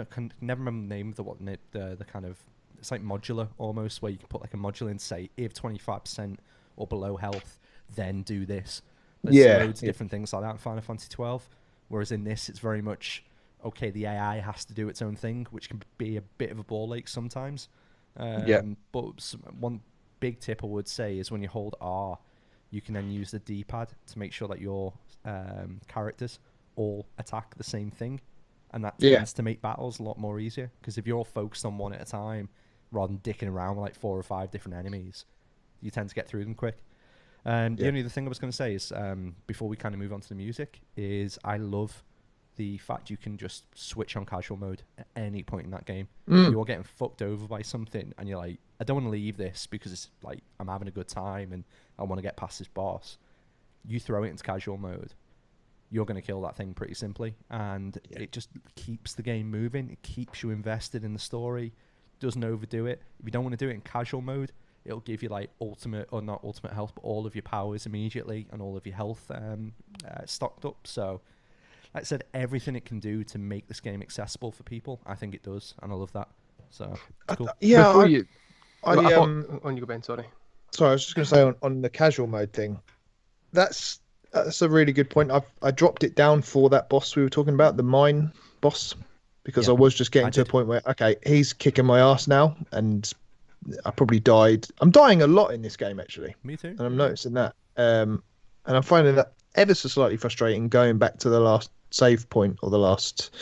can never remember the name of the kind of, it's like modular almost, where you can put like a modular in, say, if 25% or below health, then do this. There's loads of different things like that in Final Fantasy 12, whereas in this it's very much, okay, the AI has to do its own thing, which can be a bit of a ball ache sometimes. But one big tip I would say is when you hold R, you can then use the D-pad to make sure that your characters all attack the same thing, and that tends to make battles a lot more easier, because if you're all focused on one at a time rather than dicking around with like 4 or 5 different enemies, you tend to get through them quick. The only other thing I was going to say is, before we kind of move on to the music, is I love the fact you can just switch on casual mode at any point in that game. If you're getting fucked over by something and you're like, I don't want to leave this because it's like I'm having a good time and I want to get past this boss, you throw it into casual mode, you're going to kill that thing pretty simply, and it just keeps the game moving. It keeps you invested in the story, doesn't overdo it. If you don't want to do it in casual mode, it'll give you like ultimate, or not ultimate health, but all of your powers immediately and all of your health stocked up. So like I said, everything it can do to make this game accessible for people, I think it does, and I love that. So it's cool. Before you on you go, Ben, sorry. Sorry, I was just going to say on the casual mode thing, that's a really good point. I dropped it down for that boss we were talking about, the mine boss, because I was just getting to a point where, okay, he's kicking my ass now, and I probably died. I'm dying a lot in this game, actually. Me too. And I'm noticing that. And I'm finding that ever so slightly frustrating going back to the last save point, or the last,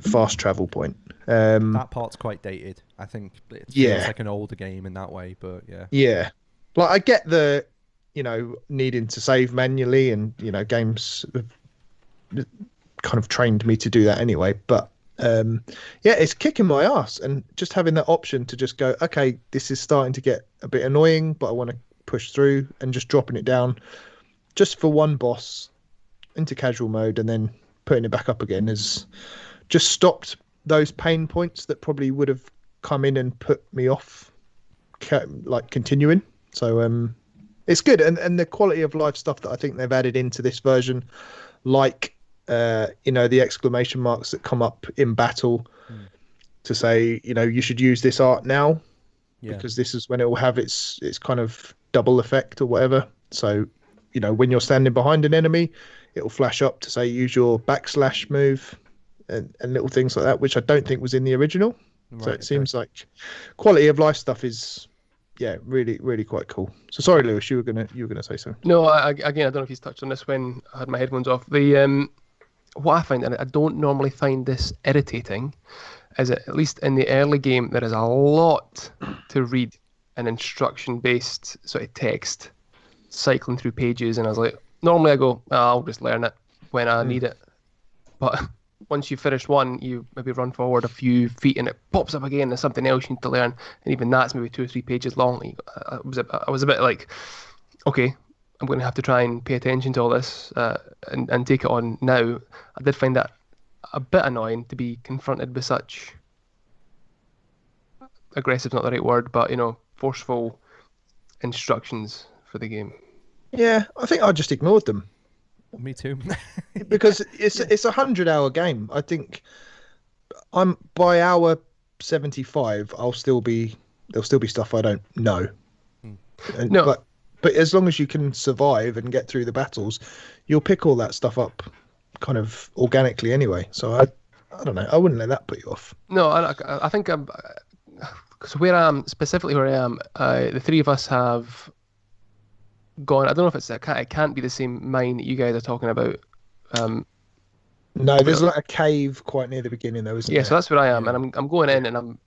fast travel point. That part's quite dated. I think it feels like an older game in that way, but yeah. Yeah. Like, I get the, needing to save manually, and, games have kind of trained me to do that anyway, but it's kicking my ass, and just having that option to just go, okay, this is starting to get a bit annoying, but I want to push through, and just dropping it down just for one boss into casual mode and then putting it back up again has just stopped those pain points that probably would have come in and put me off like continuing. So it's good, and the quality of life stuff that I think they've added into this version, like the exclamation marks that come up in battle to say, you should use this art now, because this is when it will have its kind of double effect or whatever. So, when you're standing behind an enemy, it will flash up to say use your backslash move, and little things like that, which I don't think was in the original. Right, so it seems like quality of life stuff is really, really quite cool. So sorry, Lewis, you were gonna say something. No, again, I don't know if he's touched on this when I had my headphones off. The what I find, and I don't normally find this irritating, is that at least in the early game there is a lot to read, an instruction-based sort of text cycling through pages, and I was like, normally I go, I'll just learn it when I need it. But once you finish one, you maybe run forward a few feet and it pops up again. There's something else you need to learn, and even that's maybe 2 or 3 pages long. I was a bit like, okay, I'm going to have to try and pay attention to all this and take it on now. I did find that a bit annoying to be confronted with such aggressive, not the right word, but forceful instructions for the game. Yeah, I think I just ignored them. Me too. Because it's a 100-hour game. I think I'm by hour 75. There'll still be stuff I don't know. No. But as long as you can survive and get through the battles, you'll pick all that stuff up kind of organically anyway. So I don't know. I wouldn't let that put you off. No, I think so where I am, specifically where I am, the three of us have gone. I don't know if it can't be the same mine that you guys are talking about. No, there's like a cave quite near the beginning, though, isn't Yeah, there? so that's where I am, Yeah. and I'm going in, and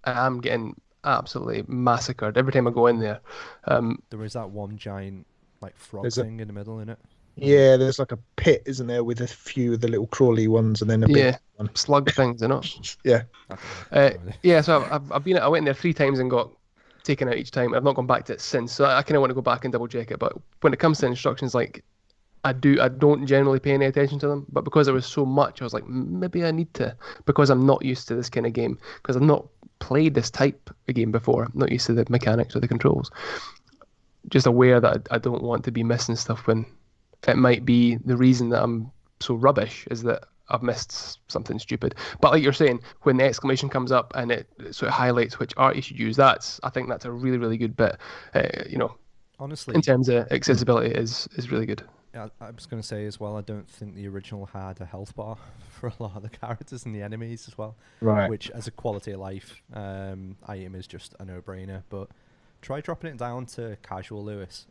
I am getting absolutely massacred every time I go in there. There is that one giant like frog There's a- thing in the middle, in it. Yeah, there's like a pit, isn't there, with a few of the little crawly ones, and then a Yeah, big one. slug things, you know. Yeah. Yeah, so I went in there 3 times and got taken out each time. I've not gone back to it since, so I kind of want to go back and double check it. But when it comes to instructions, like I don't generally pay any attention to them. But because there was so much, I was like, maybe I need to, because I'm not used to this kind of game, because I've not played this type of game before. I'm not used to the mechanics or the controls. Just aware that I don't want to be missing stuff when it might be the reason that I'm so rubbish is that I've missed something stupid. But like you're saying, when the exclamation comes up and it sort of highlights which art you should use, I think that's a really, really good bit. Honestly, in terms of accessibility, is really good. Yeah, I was going to say as well, I don't think the original had a health bar for a lot of the characters and the enemies as well. Right. Which, as a quality of life item, is just a no-brainer. But try dropping it down to casual, Lewis.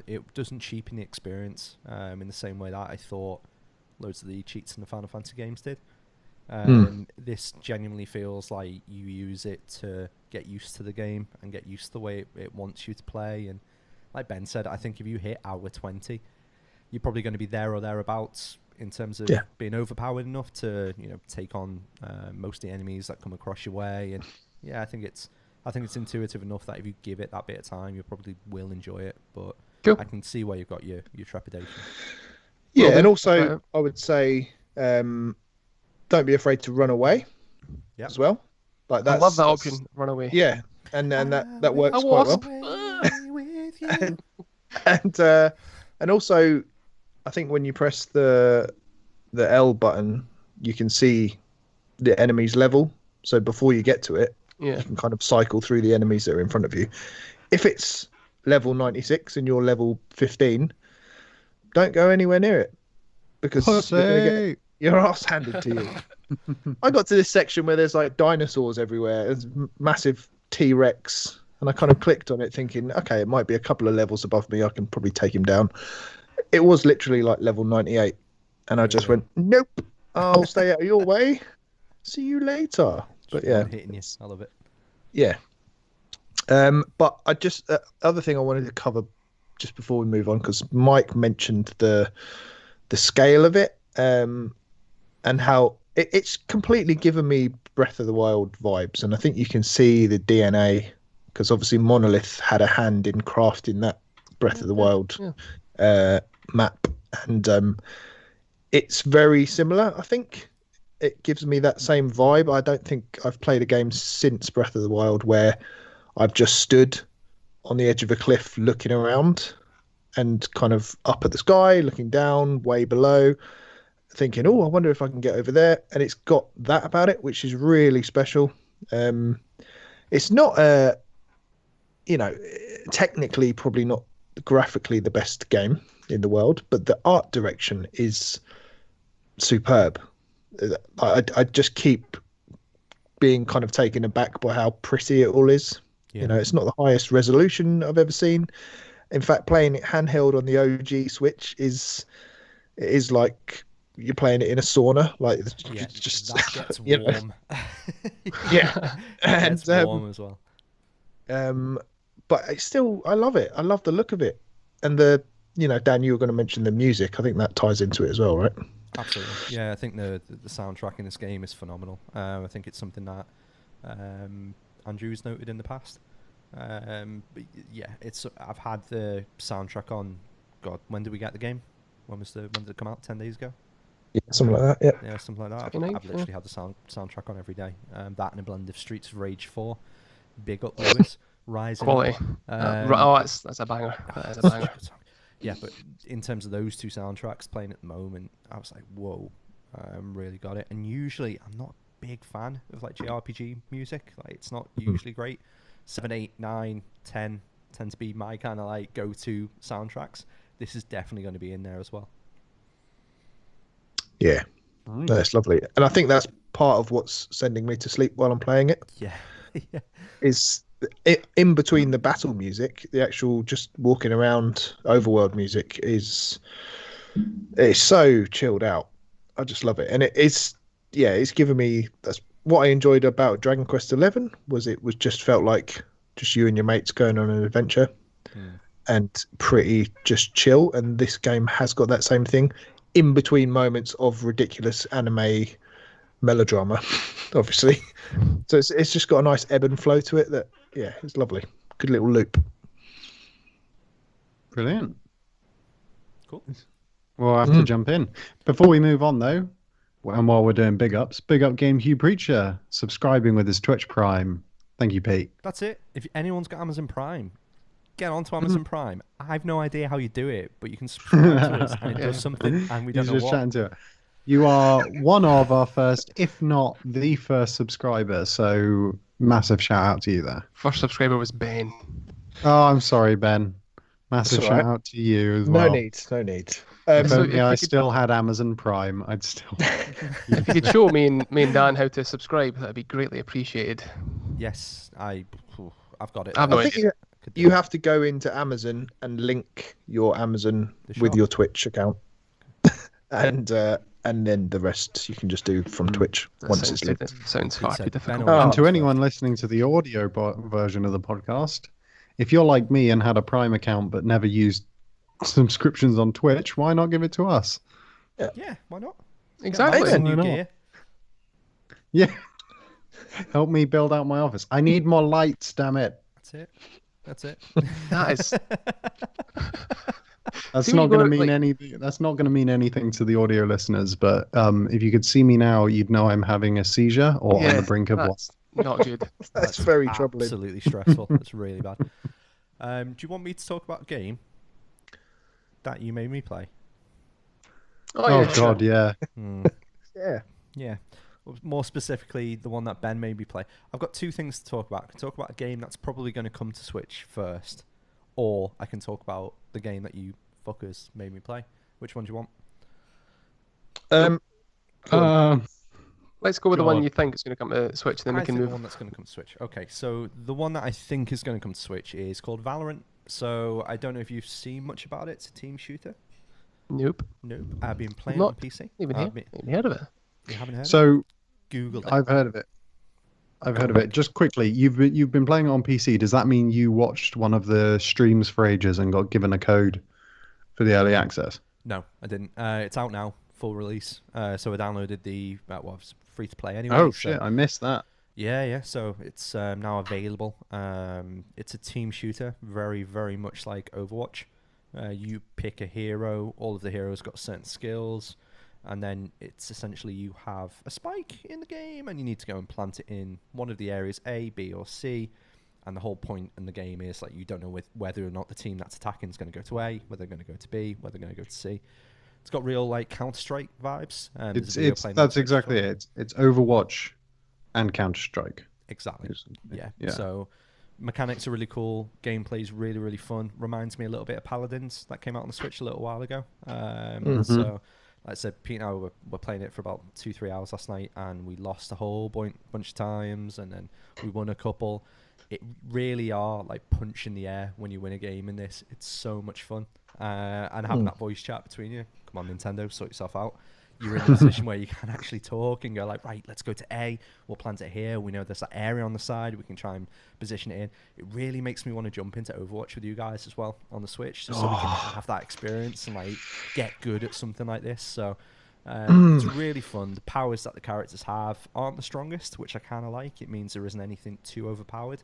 It doesn't cheapen the experience in the same way that I thought loads of the cheats in the Final Fantasy games did. This genuinely feels like you use it to get used to the game and get used to the way it wants you to play. And like Ben said, I think if you hit hour 20, you're probably going to be there or thereabouts in terms of being overpowered enough to take on most of the enemies that come across your way. And yeah, I think it's intuitive enough that if you give it that bit of time, you probably will enjoy it. But Cool. I can see where you've got your trepidation. Yeah, Well, and also I would say don't be afraid to run away as well. Like I love that option, run away. Yeah, and that works quite well. and also, I think when you press the L button, you can see the enemy's level. So before you get to it, you can kind of cycle through the enemies that are in front of you. If it's level 96 and you're level 15, don't go anywhere near it because you're going to get your ass handed to you. I got to this section where there's like dinosaurs everywhere. There's massive T-Rex, and I kind of clicked on it thinking, okay, it might be a couple of levels above me. I can probably take him down. It was literally like level 98, and I just went, nope, I'll stay out of your way. See you later. But yeah, hitting you. I love it. Yeah. But I just other thing I wanted to cover just before we move on, because Mike mentioned the scale of it, and how it's completely given me Breath of the Wild vibes, and I think you can see the DNA because obviously Monolith had a hand in crafting that Breath of the Wild map, and it's very similar. I think it gives me that same vibe. I don't think I've played a game since Breath of the Wild where I've just stood on the edge of a cliff looking around and kind of up at the sky, looking down, way below, thinking, oh, I wonder if I can get over there. And it's got that about it, which is really special. It's not, technically probably not graphically the best game in the world, but the art direction is superb. I just keep being kind of taken aback by how pretty it all is. Yeah. It's not the highest resolution I've ever seen. In fact, playing it handheld on the OG Switch is like you're playing it in a sauna. Like just that gets warm. Yeah, and it gets warm as well. But I love it. I love the look of it, and Dan, you were going to mention the music. I think that ties into it as well, right? Absolutely. Yeah, I think the soundtrack in this game is phenomenal. I think it's something that Andrew's noted in the past. But yeah, I've had the soundtrack on. God, when did we get the game? When did it come out? 10 days ago. Yeah, something like that. Yeah, something like that. I've literally had the soundtrack on every day. That and a blend of Streets of Rage 4. Big up, Lewis. Rising Quality. up. That's a banger. That is a banger. Yeah, but in terms of those two soundtracks playing at the moment, I was like, whoa, really got it. And usually, I'm not a big fan of like JRPG music. Like, it's not usually great. 7, 8, 9, 10 tend to be my kind of like go-to soundtracks. This is definitely going to be in there as well. Yeah, that's lovely, and I think that's part of what's sending me to sleep while I'm playing it. Yeah, yeah. Is in between the battle music, the actual just walking around overworld music is so chilled out. I just love it, and it's given me that's what I enjoyed about Dragon Quest XI was it was just felt like just you and your mates going on an adventure and pretty just chill. And this game has got that same thing in between moments of ridiculous anime melodrama, obviously. So it's just got a nice ebb and flow to it that, yeah, it's lovely. Good little loop. Brilliant. Cool. We'll have to jump in. Before we move on, though, and while we're doing big up Game Hugh Preacher subscribing with his Twitch Prime. Thank you, Pete. That's it. If anyone's got Amazon Prime, get onto Amazon Prime. I have no idea how you do it, but you can subscribe to us and it does something, and we don't know just what. chatting to it. You are one of our first, if not the first subscriber, so massive shout out to you there. First subscriber was Ben. Oh, I'm sorry, Ben. Massive That's all shout right. out to you as well. No need. If So only if I you could- still had Amazon Prime, I'd still. If you could show me and Dan how to subscribe, that'd be greatly appreciated. Yes, I've got it. I've no I think idea. you have to go into Amazon and link your Amazon The with shop. your Twitch account, and then the rest you can just do from Twitch That once sounds, it's linked. sounds far said too difficult. Ben Oh. And to anyone listening to the audio version of the podcast, if you're like me and had a Prime account but never used subscriptions on Twitch, why not give it to us? Yeah, why not? Exactly. Get Why new not? gear. Yeah. Help me build out my office. I need more lights, damn it. That's it. That is. That's See, not we going to were, mean like- anything. That's not going to mean anything to the audio listeners. But if you could see me now, you'd know I'm having a seizure or on Yeah, the brink of one. that's not good. That's very troubling. Absolutely stressful. It's really bad. Do you want me to talk about a game that you made me play? Oh, yeah, sure. God, yeah. Yeah. Yeah. Well, more specifically, the one that Ben made me play. I've got two things to talk about. I can talk about a game that's probably going to come to Switch first, or I can talk about the game that you fuckers made me play. Which one do you want? Let's go with the one God. you think is going to come to Switch, then we I can think move. the one that's going to come to Switch. Okay, so the one that I think is going to come to Switch is called Valorant. So I don't know if you've seen much about it. It's a team shooter. Nope. Nope. I've been playing Not on PC. Even I've heard, even heard of it. You haven't heard of it? So Google it. I've heard of it. I've heard of it. Just quickly, you've been playing it on PC. Does that mean you watched one of the streams for ages and got given a code for the early access? No, I didn't. It's out now, full release. So I downloaded the it's free to play anyway. Oh so- shit! I missed that. Yeah. So it's now available. It's a team shooter, very, very much like Overwatch. You pick a hero. All of the heroes got certain skills, and then it's essentially you have a spike in the game, and you need to go and plant it in one of the areas A, B, or C. And the whole point in the game is like you don't know whether or not the team that's attacking is going to go to A, whether they're going to go to B, whether they're going to go to C. It's got real like Counter-Strike vibes. That's exactly it. It's Overwatch and Counter-Strike. Exactly. Yeah. Yeah. So mechanics are really cool. Gameplay's really, really fun. Reminds me a little bit of Paladins that came out on the Switch a little while ago. So, like I said, Pete and I were playing it for about 2-3 hours last night, and we lost a whole bunch of times, and then we won a couple. It really are like punch in the air when you win a game in this. It's so much fun. And having that voice chat between you. Come on, Nintendo, sort yourself out. You're in a position where you can actually talk and go like, right, let's go to A. We'll plant it here. We know there's that area on the side. We can try and position it in. It really makes me want to jump into Overwatch with you guys as well on the Switch, just so we can have that experience and like get good at something like this. So it's really fun. The powers that the characters have aren't the strongest, which I kind of like. It means there isn't anything too overpowered.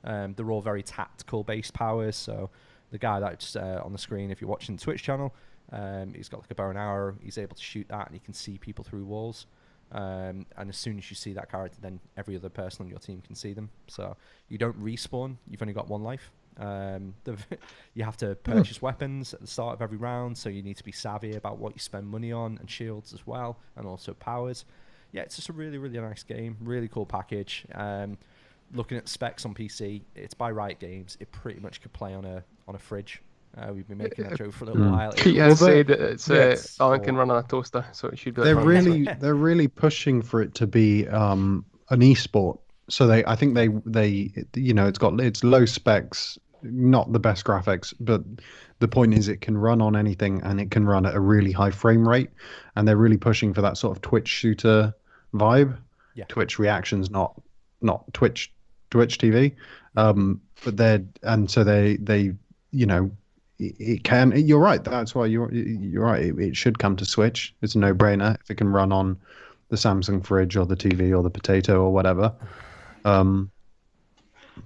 They're all very tactical-based powers. So the guy that's on the screen, if you're watching the Twitch channel, he's got like a bow and arrow. He's able to shoot that, and he can see people through walls. And as soon as you see that character, then every other person on your team can see them. So you don't respawn. You've only got one life. You have to purchase weapons at the start of every round, so you need to be savvy about what you spend money on, and shields as well, and also powers. Yeah, it's just a really, really nice game. Really cool package. Looking at specs on PC, it's by Riot Games. It pretty much could play on a fridge. We've been making that joke for a little while. Pete has Well, said that it's yes. Alan can run on a toaster, so it should be. They're like really pushing for it to be an esport So I think they it's low specs, not the best graphics, but the point is it can run on anything and it can run at a really high frame rate, and they're really pushing for that sort of Twitch shooter vibe. Yeah. Twitch reactions, not Twitch TV. But they it can. You're right. That's why you're right. It should come to Switch. It's a no-brainer if it can run on the Samsung fridge or the TV or the potato or whatever.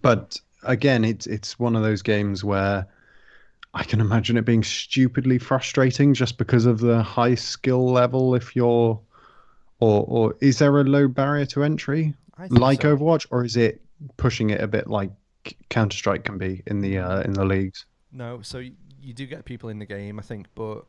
But again, it's one of those games where I can imagine it being stupidly frustrating just because of the high skill level. If you're, or is there a low barrier to entry like so. Overwatch, or is it pushing it a bit like Counter-Strike can be in the leagues? No, so you do get people in the game, I think, but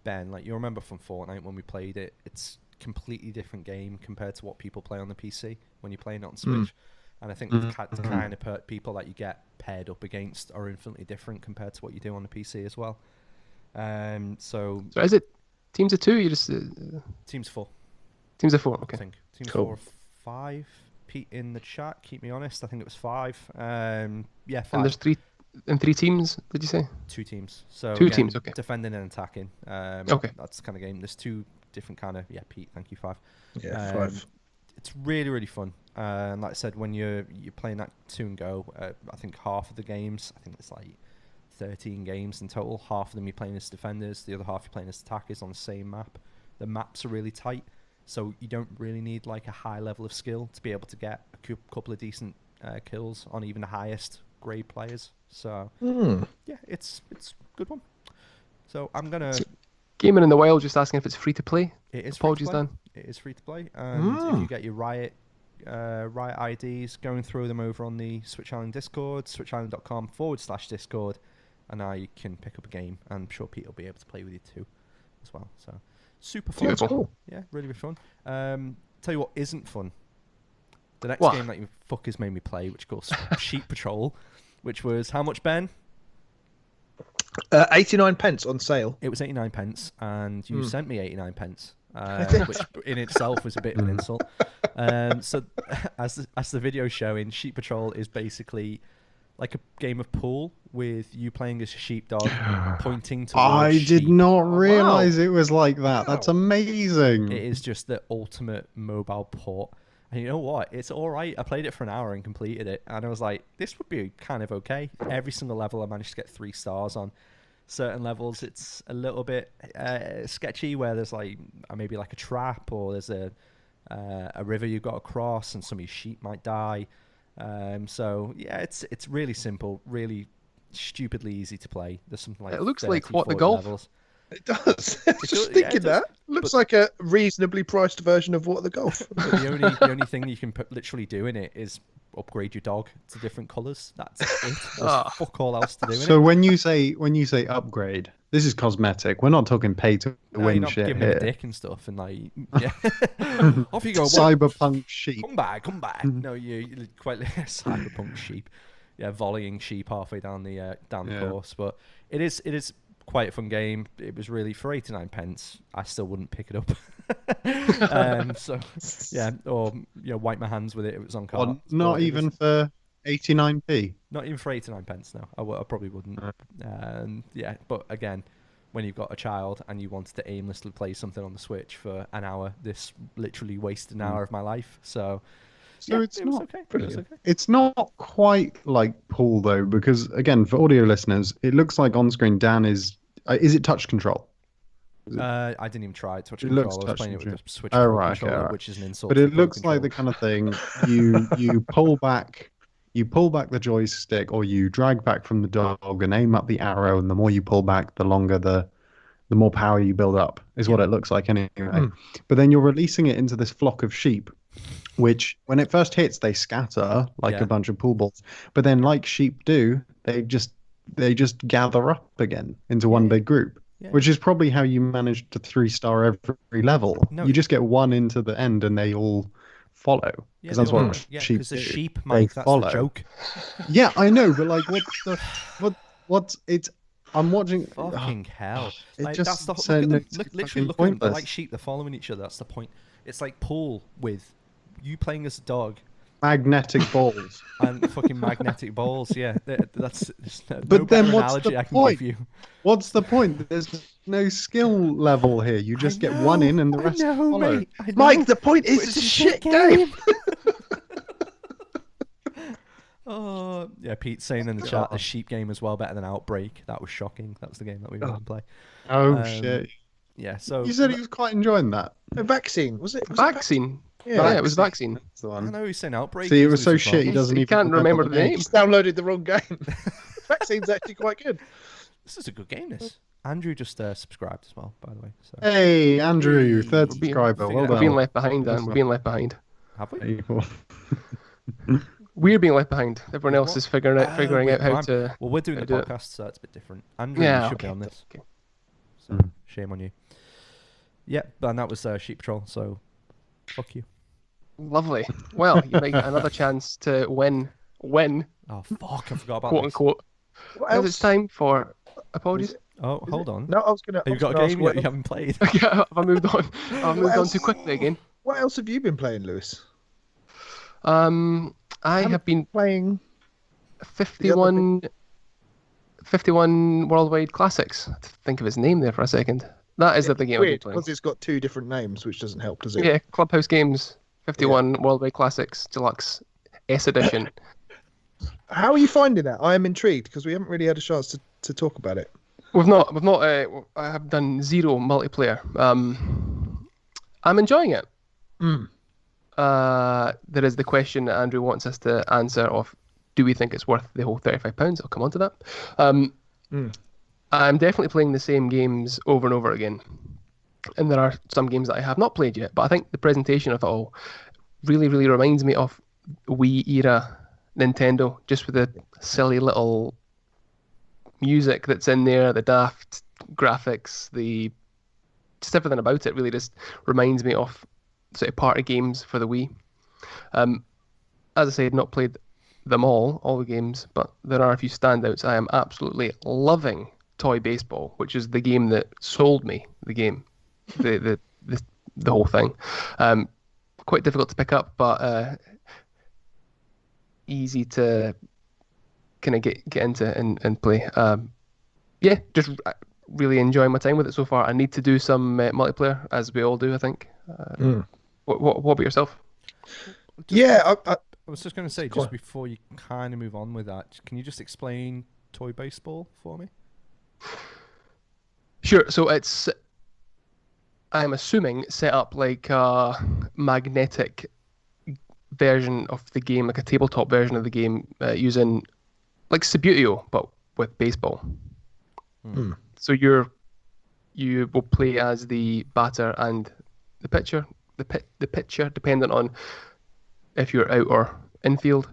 Ben, like you remember from Fortnite when we played it, it's completely different game compared to what people play on the PC when you're playing it on Switch. And I think the kind of people that you get paired up against are infinitely different compared to what you do on the PC as well. So is it teams of 2? You just teams 4. Teams of 4. Okay. I think teams Cool. 4 or 5. Pete in the chat, keep me honest. I think it was 5. Yeah, 5. And there's 3 teams. Did you say? 2 teams. So 2 again, teams. Okay. defending and attacking. Okay. That's the kind of game. There's 2 different kind of Pete. Thank you, 5. Yeah, 5. It's really, really fun. And like I said, when you're playing that 2 and go, I think half of the games, I think it's like 13 games in total. Half of them you're playing as defenders, the other half you're playing as attackers on the same map. The maps are really tight, so you don't really need like a high level of skill to be able to get a couple of decent kills on even the highest grade players. So yeah, it's a good one. So I'm gonna. Gamer in the Wild just asking if it's free to play. It is. Apologies, free to play. Dan. It is free to play, and if you get your Riot IDs, going through them over on the Switch Island Discord, switchisland.com/Discord, and now you can pick up a game. And I'm sure Pete will be able to play with you too, as well. So super fun. Beautiful. Cool. Yeah, really, really fun. Tell you what isn't fun. The next What? game that you fuckers made me play, which calls Sheep Patrol, which was how much, Ben? 89 pence on sale. It was 89 pence, and you sent me 89 pence, which in itself was a bit of an insult. So, as the video showing, Sheep Patrol is basically like a game of pool with you playing as a sheepdog, pointing towards I did sheep. not realize it was like that. That's amazing. It is just the ultimate mobile port. And you know what? It's all right. I played it for an hour and completed it. And I was like, this would be kind of okay. Every single level I managed to get 3 stars on. Certain levels, it's a little bit sketchy where there's like maybe like a trap or there's a river you've got to cross and some of your sheep might die. So, yeah, it's really simple, really stupidly easy to play. There's something like It looks 30, like What the 40 Golf? levels. It does. I was just does, thinking it does. that. Looks like a reasonably priced version of What the Golf. But the only thing you can literally do in it is upgrade your dog to different colours. That's it. There's fuck all else to do in it. So when you say upgrade, this is cosmetic. We're not talking pay to No, you're win not shit giving him a here. dick and stuff, and like, yeah. Off you go. What? Cyberpunk sheep. Come back. No, you quite cyberpunk sheep. Yeah, volleying sheep halfway down the course. But it is quite a fun game. It was really for 89 pence. I still wouldn't pick it up. So yeah, or wipe my hands with it. It was on cart. Not even for 89p. Not even for 89 pence. No, I probably wouldn't. Yeah, but again, when you've got a child and you wanted to aimlessly play something on the Switch for an hour, this literally wasted an hour of my life. So yeah, it's it was not okay. It was brilliant. okay. It's not quite like pool though, because again, for audio listeners, it looks like on screen Dan is it touch control? I didn't even try touch It control. looks I was touch playing it with control. the Switch Oh, Pro right, okay, controller, right. which is an insult. But to it the Pro looks like the controller. kind of thing you pull back the joystick or you drag back from the dog and aim up the arrow, and the more you pull back, the longer the more power you build up is what it looks like anyway. But then you're releasing it into this flock of sheep, which when it first hits, they scatter like a bunch of pool balls. But then, like sheep do, they just gather up again into one big group. Yeah. Which is probably how you manage to 3-star every level. No, you just get one into the end and they all follow. Yeah, Because that's they all- what yeah, sheep 'cause the do. sheep, They Mike, that's follow. the joke. Yeah, I know, but like, what's it's? I'm watching. Fucking hell! It Like, just that's the said look at them. it's Literally fucking look at them. They're pointless. like sheep. They're following each other. That's the point. It's like pool with you playing as a dog Magnetic balls. And fucking magnetic balls, yeah. That's no But better then what's analogy the I can point? give you. What's the point? There's no skill level here. You just get one in and the rest follow. Mate, I know. Mike, the point is But it's a shit game. Oh, yeah, Pete's saying in the chat, a sheep game as well, better than Outbreak. That was shocking. That was the game that we were going to play. Oh, shit. Yeah, so... You said he was quite enjoying that. A vaccine, was it? Vaccine. Yeah, it was Vaccine. That's the I one. know he's saying Outbreak. See, it was so as well. shit he doesn't He even can't remember the name. He's downloaded the wrong game. Vaccine's actually quite good. This is a good game, this. Andrew just subscribed as well, by the way. So. Hey, Andrew, third We're being- subscriber. Well We're done. being left behind, Dan. We're being left behind. Have we? People. We're being left behind. Everyone else What? is figuring out with how Prime. to. Well, we're doing how the to do it. podcast, so it's a bit different. Andrew, Yeah, you should okay, be on this. okay. So, shame on you. Yeah, and that was Sheep Patrol, so fuck you. Lovely. Well, you might get another chance to win, Oh, fuck, I forgot about quote this. unquote. What Now else? it's time for apologies. Oh, hold on. No, I was gonna. Have you got a game yet you haven't played? Yeah, have I moved on? I've moved on else? too quickly again. What else have you been playing, Lewis? I have been Playing 51 Worldwide Classics. I had to think of his name there for a second. That is the game I've been weird playing. because it's got two different names, which doesn't help, does it? Yeah, Clubhouse Games 51 Worldwide Classics Deluxe S Edition. How are you finding that? I am intrigued because we haven't really had a chance to talk about it. We've not. I have done zero multiplayer. I'm enjoying it. There is the question that Andrew wants us to answer of, do we think it's worth the whole £35? I'll come on to that. I'm definitely playing the same games over and over again. And there are some games that I have not played yet, but I think the presentation of it all really, really reminds me of Wii era Nintendo, just with the silly little music that's in there, the daft graphics, just everything about it really just reminds me of sort of party games for the Wii. As I said, not played them all the games, but there are a few standouts. I am absolutely loving Toy Baseball, which is the game that sold me the game, the whole thing. Quite difficult to pick up, but easy to kind of get into and play. Yeah, just really enjoying my time with it so far. I need to do some multiplayer, as we all do, I think. What about yourself? I was just going to say, Go just on. before you kind of move on with that, can you just explain Toy Baseball for me? Sure. So it's, I'm assuming, set up like a magnetic version of the game, like a tabletop version of the game, using like Subutio, but with baseball. So you will play as the batter and the pitcher. The pitcher, dependent on if you're out or infield.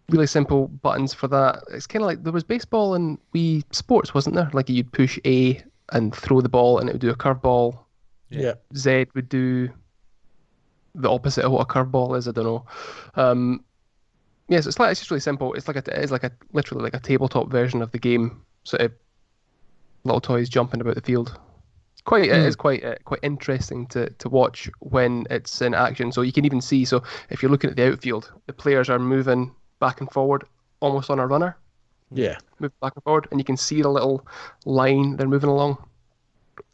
Really simple buttons for that. It's kind of like there was baseball in Wii Sports, wasn't there? Like you'd push A and throw the ball, and it would do a curveball. Yeah. Z would do the opposite of what a curveball is. I don't know. Yes, it's just really simple. It's literally like a tabletop version of the game. Sort of little toys jumping about the field. It is quite interesting to watch when it's in action. So you can even see. So if you're looking at the outfield, the players are moving back and forward, almost on a runner. Yeah. Move back and forward, and you can see the little line they're moving along.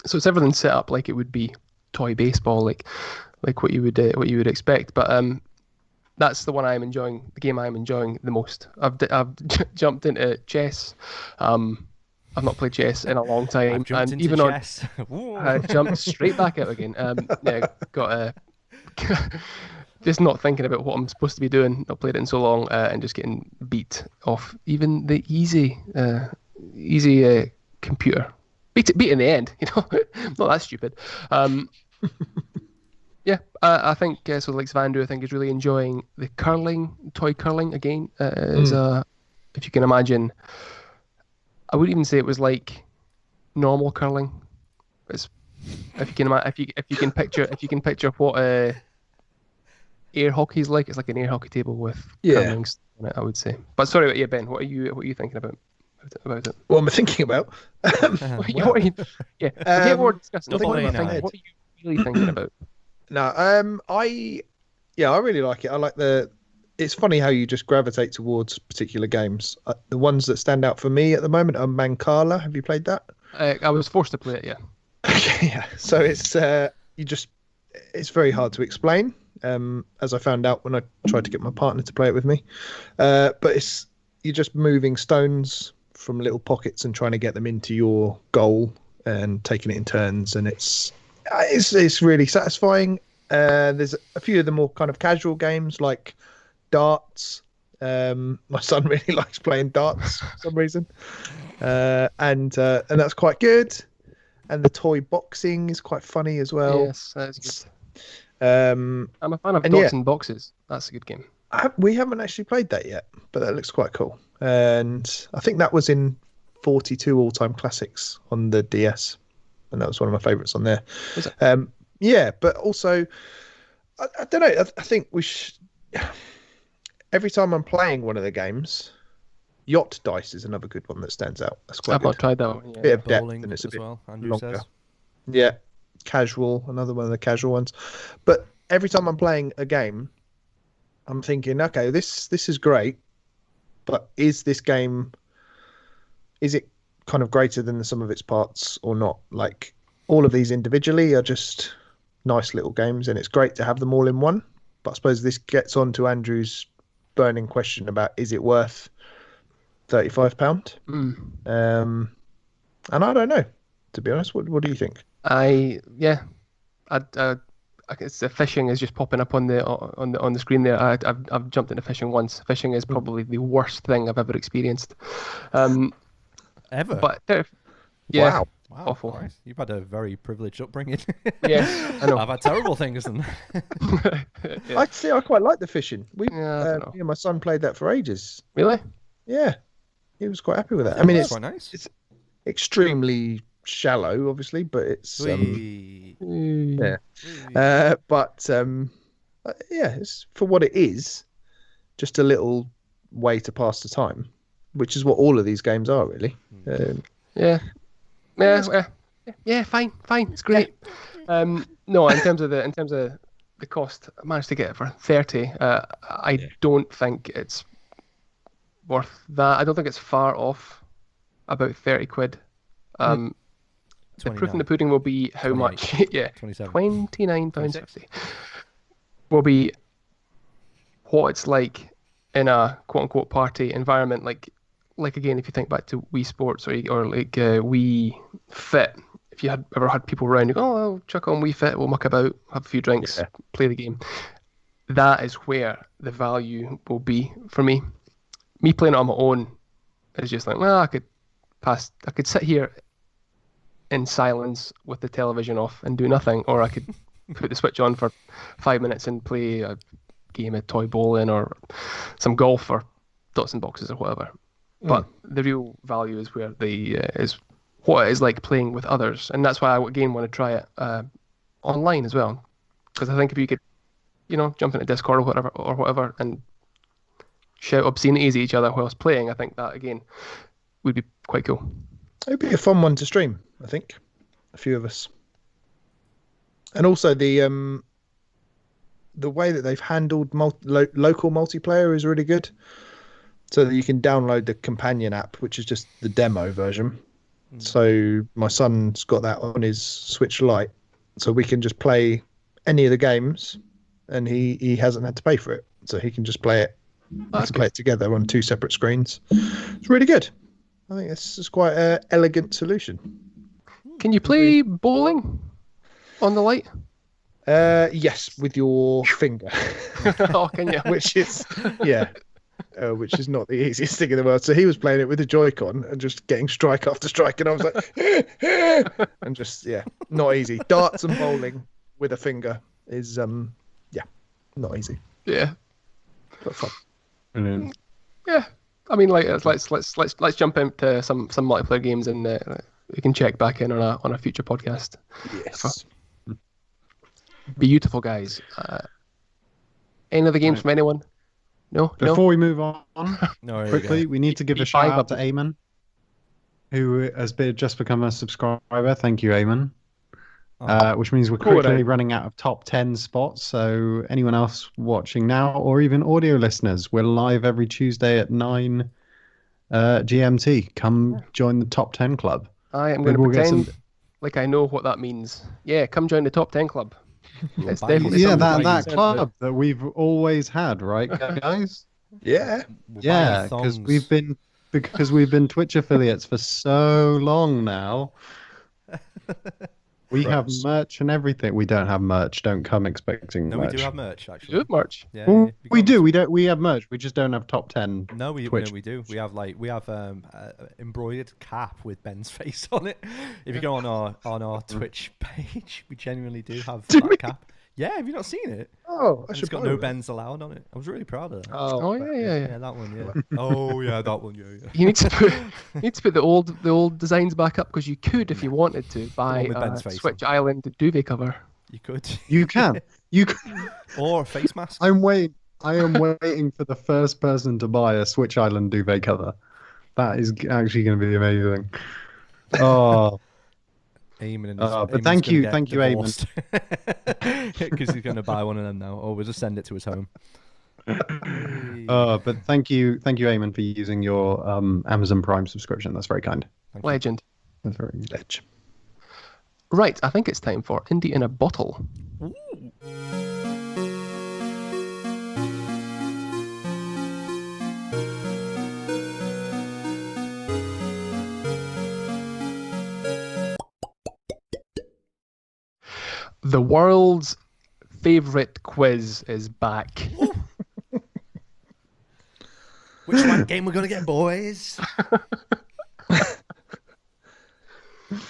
So it's everything set up like it would be Toy Baseball, like what you would expect. But that's the one I'm enjoying. The game I'm enjoying the most. I've jumped into chess. I've not played chess in a long time, Jumped and into even chess. I jumped straight back out again. Yeah, got just not thinking about what I'm supposed to be doing. Not played it in so long, and just getting beat off even the easy computer. Beat in the end, not that stupid. Yeah, I think so. Like Svandu, I think is really enjoying the toy curling again. If you can imagine, I wouldn't even say it was like normal curling. It's if you can picture what air hockey's like. It's like an air hockey table with curling stuff on it, I would say. But sorry, yeah, Ben, what are you thinking about it? What am I thinking about? What are you, forget what we're discussing. Double What A are now. you really thinking about? No, I Yeah, I really like it. I like the. It's funny how you just gravitate towards particular games. The ones that stand out for me at the moment are Mancala. Have you played that? I was forced to play it, yeah. Okay, yeah. So it's it's very hard to explain. As I found out when I tried to get my partner to play it with me. But you're just moving stones from little pockets and trying to get them into your goal and taking it in turns, and it's really satisfying. There's a few of the more kind of casual games like darts. My son really likes playing darts for some reason, and that's quite good. And the toy boxing is quite funny as well. Yes, that's good. I'm a fan of Dots and Boxes. That's a good game. We haven't actually played that yet, but that looks quite cool. And I think that was in 42 all-time classics on the DS, and that was one of my favourites on there. Was it? Yeah, but also, I don't know. I think we should. Every time I'm playing one of the games, Yacht Dice is another good one that stands out. That's quite I've good. not tried that one. Yeah. Bit of depth, Bowling and it's a as bit well, Andrew longer. says. Yeah, casual, another one of the casual ones. But every time I'm playing a game, I'm thinking, okay, this is great, but is it kind of greater than the sum of its parts or not? Like, all of these individually are just nice little games, and it's great to have them all in one. But I suppose this gets on to Andrew's burning question about, is it worth £35? And I don't know, to be honest. What do you think? It's fishing is just popping up on the screen there. I've jumped into fishing once. Fishing is probably the worst thing I've ever experienced. Ever? But yeah, Wow. awful. Christ, you've had a very privileged upbringing. Yes, I know. I've had terrible things. And Yeah. I quite like the fishing. I don't know. Me and my son played that for ages. Really? Yeah, he was quite happy with that. I mean, that's it's quite nice. extremely shallow, obviously, but it's Wee. yeah. Wee. Yeah, it's for what it is, just a little way to pass the time, which is what all of these games are, really. Yeah, fine. It's great. No, in terms of the cost, I managed to get it for 30. I don't think it's worth that. I don't think it's far off. About 30 quid. The proof in the pudding will be how 28, much. Yeah, 27. £29.50 will be what it's like in a quote unquote party environment. Like again, if you think back to Wii Sports or like Wii Fit, if you had ever had people around, you go, oh, I'll chuck on Wii Fit, we'll muck about, have a few drinks, play the game. That is where the value will be for me. Me playing it on my own is just like, well, I could sit here in silence with the television off and do nothing, or I could put the Switch on for 5 minutes and play a game of toy bowling or some golf or Dots and Boxes or whatever. But the real value is where is what it is like playing with others, and that's why I again want to try it online as well, because I think if you could, jump into Discord or whatever and shout obscenities at each other whilst playing, I think that again would be quite cool. It would be a fun one to stream, I think. A few of us. And also the way that they've handled local multiplayer is really good. So that you can download the companion app, which is just the demo version. So my son's got that on his Switch Lite, so we can just play any of the games, and he hasn't had to pay for it, so he can just play it. Play it together on 2 separate screens. It's really good. I think this is quite an elegant solution. Can you play bowling on the Lite? Yes, with your finger. Oh, can you? Which is which is not the easiest thing in the world. So he was playing it with a Joy-Con and just getting strike after strike, and I was like, and just not easy. Darts and bowling with a finger is not easy. Yeah, but fun. Brilliant. Yeah, I mean, like let's jump into some multiplayer games, and we can check back in on a future podcast. Yes. Beautiful, guys. Any other games from anyone? No. Before we move on, No, quickly, we need to give a shout out to Eamon, who has just become a subscriber. Thank you, Eamon. which means we're Cool, quickly Dave. running out of top 10 spots. So anyone else watching now, or even audio listeners, we're live every Tuesday at 9 GMT. Come join the top 10 club. I am Maybe going to we'll get pretend some- like I know what that means. Yeah, come join the top 10 club. It's Buy definitely Yeah, something that 100% club that we've always had, right, guys? Yeah. We'll buy you Yeah, because thongs. we've been Twitch affiliates for so long now. We have Gross. merch and everything. We don't have merch. Don't come expecting No, merch. we do have merch You actually. do have merch. Yeah, Well, yeah. we got do. lots- We have merch. We just don't have top 10. No, we Twitch. we have embroidered cap with Ben's face on it. If you go on our Twitch page, we genuinely do have that cap. Yeah, have you not seen it? Oh, I And should it's got buy no one. Ben's allowed on it. I was really proud of that. Oh, yeah, yeah. Yeah, that one. Yeah. Oh yeah, that one. Yeah. You need to put the old designs back up because you could, if you wanted to, buy with a Ben's face Switch Island duvet cover. You could. You can. You can. Or a face mask. I am waiting for the first person to buy a Switch Island duvet cover. That is actually going to be amazing. Oh, Eamon and but thank you, Eamon. Because he's going to buy one of them now, or we'll just send it to his home. but thank you, Eamon, for using your Amazon Prime subscription. That's very kind. Thank you. Legend. That's very good. Right, I think it's time for Indie in a Bottle. The world's favourite quiz is back. Which one game we're going to get, boys?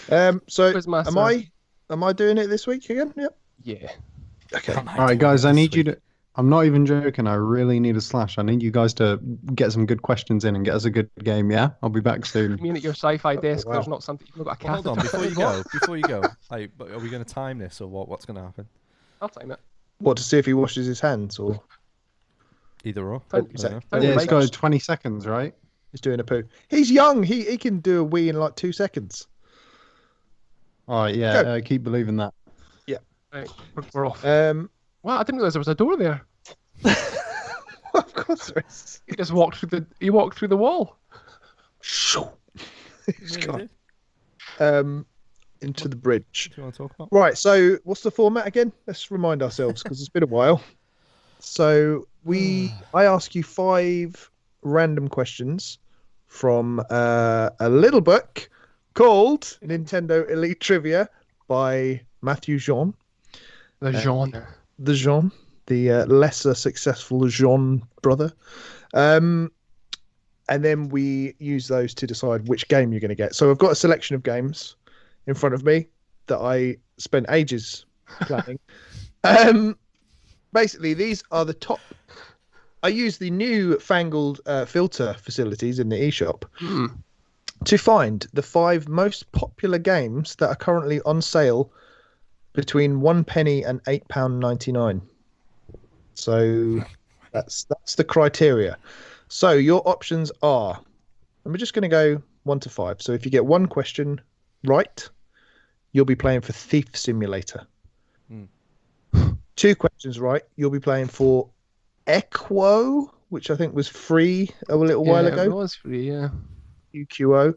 So Quizmaster. am I doing it this week again? Yep. Yeah. Okay. Am I All right, doing guys, it I this need you week? to. I'm not even joking. I really need a slash. I need you guys to get some good questions in and get us a good game. Yeah, I'll be back You soon. mean at your sci-fi desk, wow. there's not something you've got a Well, hold on, catheter? before you go, like, are we going to time this or what's going to happen? I'll time it. What, to see if he washes his hands or Either or. Time- I don't know. time Yeah, to it's make- got 20 seconds, right? he's doing a poo? He's young. He can do a wee in like 2 seconds. All right, yeah. Go. Keep believing that. Right, we're off. Wow, Wow, I didn't realise there was a door there. of course there is. He just walked through the wall. Shoo. He's Yeah, gone. do Into the bridge. you want to talk about? Right, so what's the format again? Let's remind ourselves because it's been a while. So I ask you 5 random questions from a little book called Nintendo Elite Trivia by Matthew Jean. The Jean. The lesser successful Jean brother. And then we use those to decide which game you're going to get. So I've got a selection of games in front of me that I spent ages planning. Basically, these are the top. I use the new fangled filter facilities in the eShop to find the 5 most popular games that are currently on sale between 1 penny and £8.99. So that's the criteria. So your options are, and we're just going to go 1 to 5. So if you get 1 question right, you'll be playing for Thief Simulator. 2 questions right, you'll be playing for Equo, which I think was free a little while It ago. was free, yeah. UQO.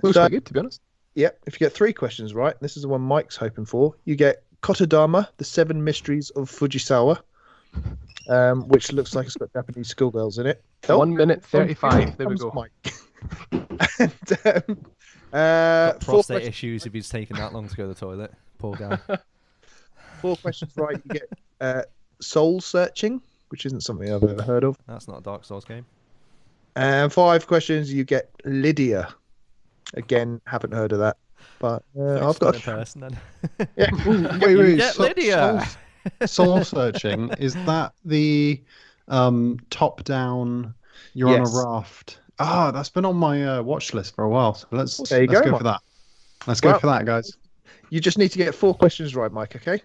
Looks So- quite good, to be honest. Yep. If you get 3 questions right, this is the one Mike's hoping for. You get Kotodama, The 7 Mysteries of Fujisawa, which looks like it's got Japanese schoolgirls in it. 1 minute 35. There we Comes go. Mike. And, Got 4 prostate questions, issues if he's taking that long to go to the toilet. Poor guy. 4 questions right, you get Soul Searching, which isn't something I've ever heard of. That's not a Dark Souls game. And 5 questions, you get Lydia. Again, haven't heard of that. But I've got a person then. yeah. Wait. Get Lydia. Soul searching, is that the top-down? You're Yes. on a raft. That's been on my watch list for a while. So let's There you go, go Mike. for that. Let's go Well- for that, guys. You just need to get 4 questions right, Mike, okay?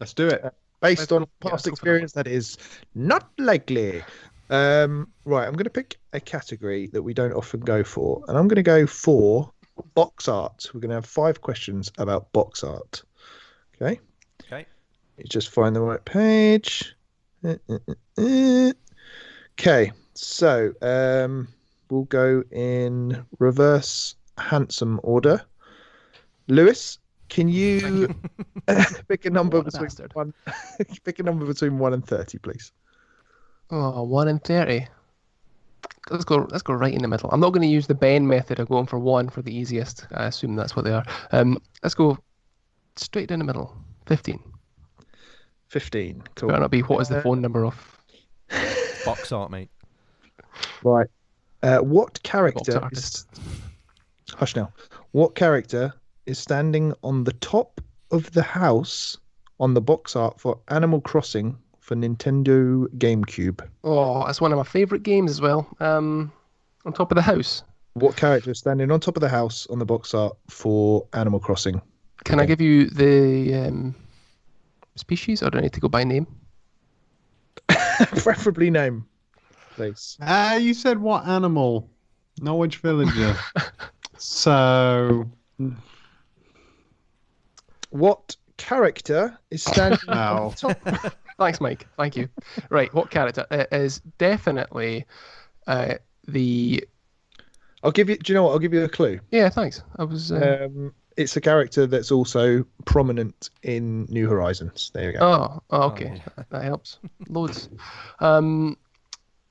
Let's do it. Based on Yeah, past go for that. experience, that is not likely. Right, I'm going to pick a category that we don't often go for, and I'm going to go for box art. We're going to have 5 questions about box art. Okay. Okay. You just find the right page. Okay. So we'll go in reverse handsome order. Lewis, can you pick a number What a between bastard. one? Pick a number between 1 and 30, please. Oh, 1 and 30. Let's go right in the middle. I'm not going to use the Ben method of going for 1 for the easiest. I assume that's what they are. Let's go straight down the middle. 15. 15. Cool. Better not be what is the phone number of Box art, mate. Right. What box character artist. Hush now. What character is standing on the top of the house on the box art for Animal Crossing for Nintendo GameCube? Oh, that's one of my favourite games as well. On top of the house. What character is standing on top of the house on the box art for Animal Crossing? Can I give you the species, or do I need to go by name? Preferably name, please. You said what animal? Not which villager. So, What character is standing no. on top? Thanks, Mike. Thank you. Right, what character? It is definitely the... I'll give you. Do you know what? I'll give you a clue. Yeah, thanks. I was... It's a character that's also prominent in New Horizons. There you go. Oh, okay. That helps. Loads.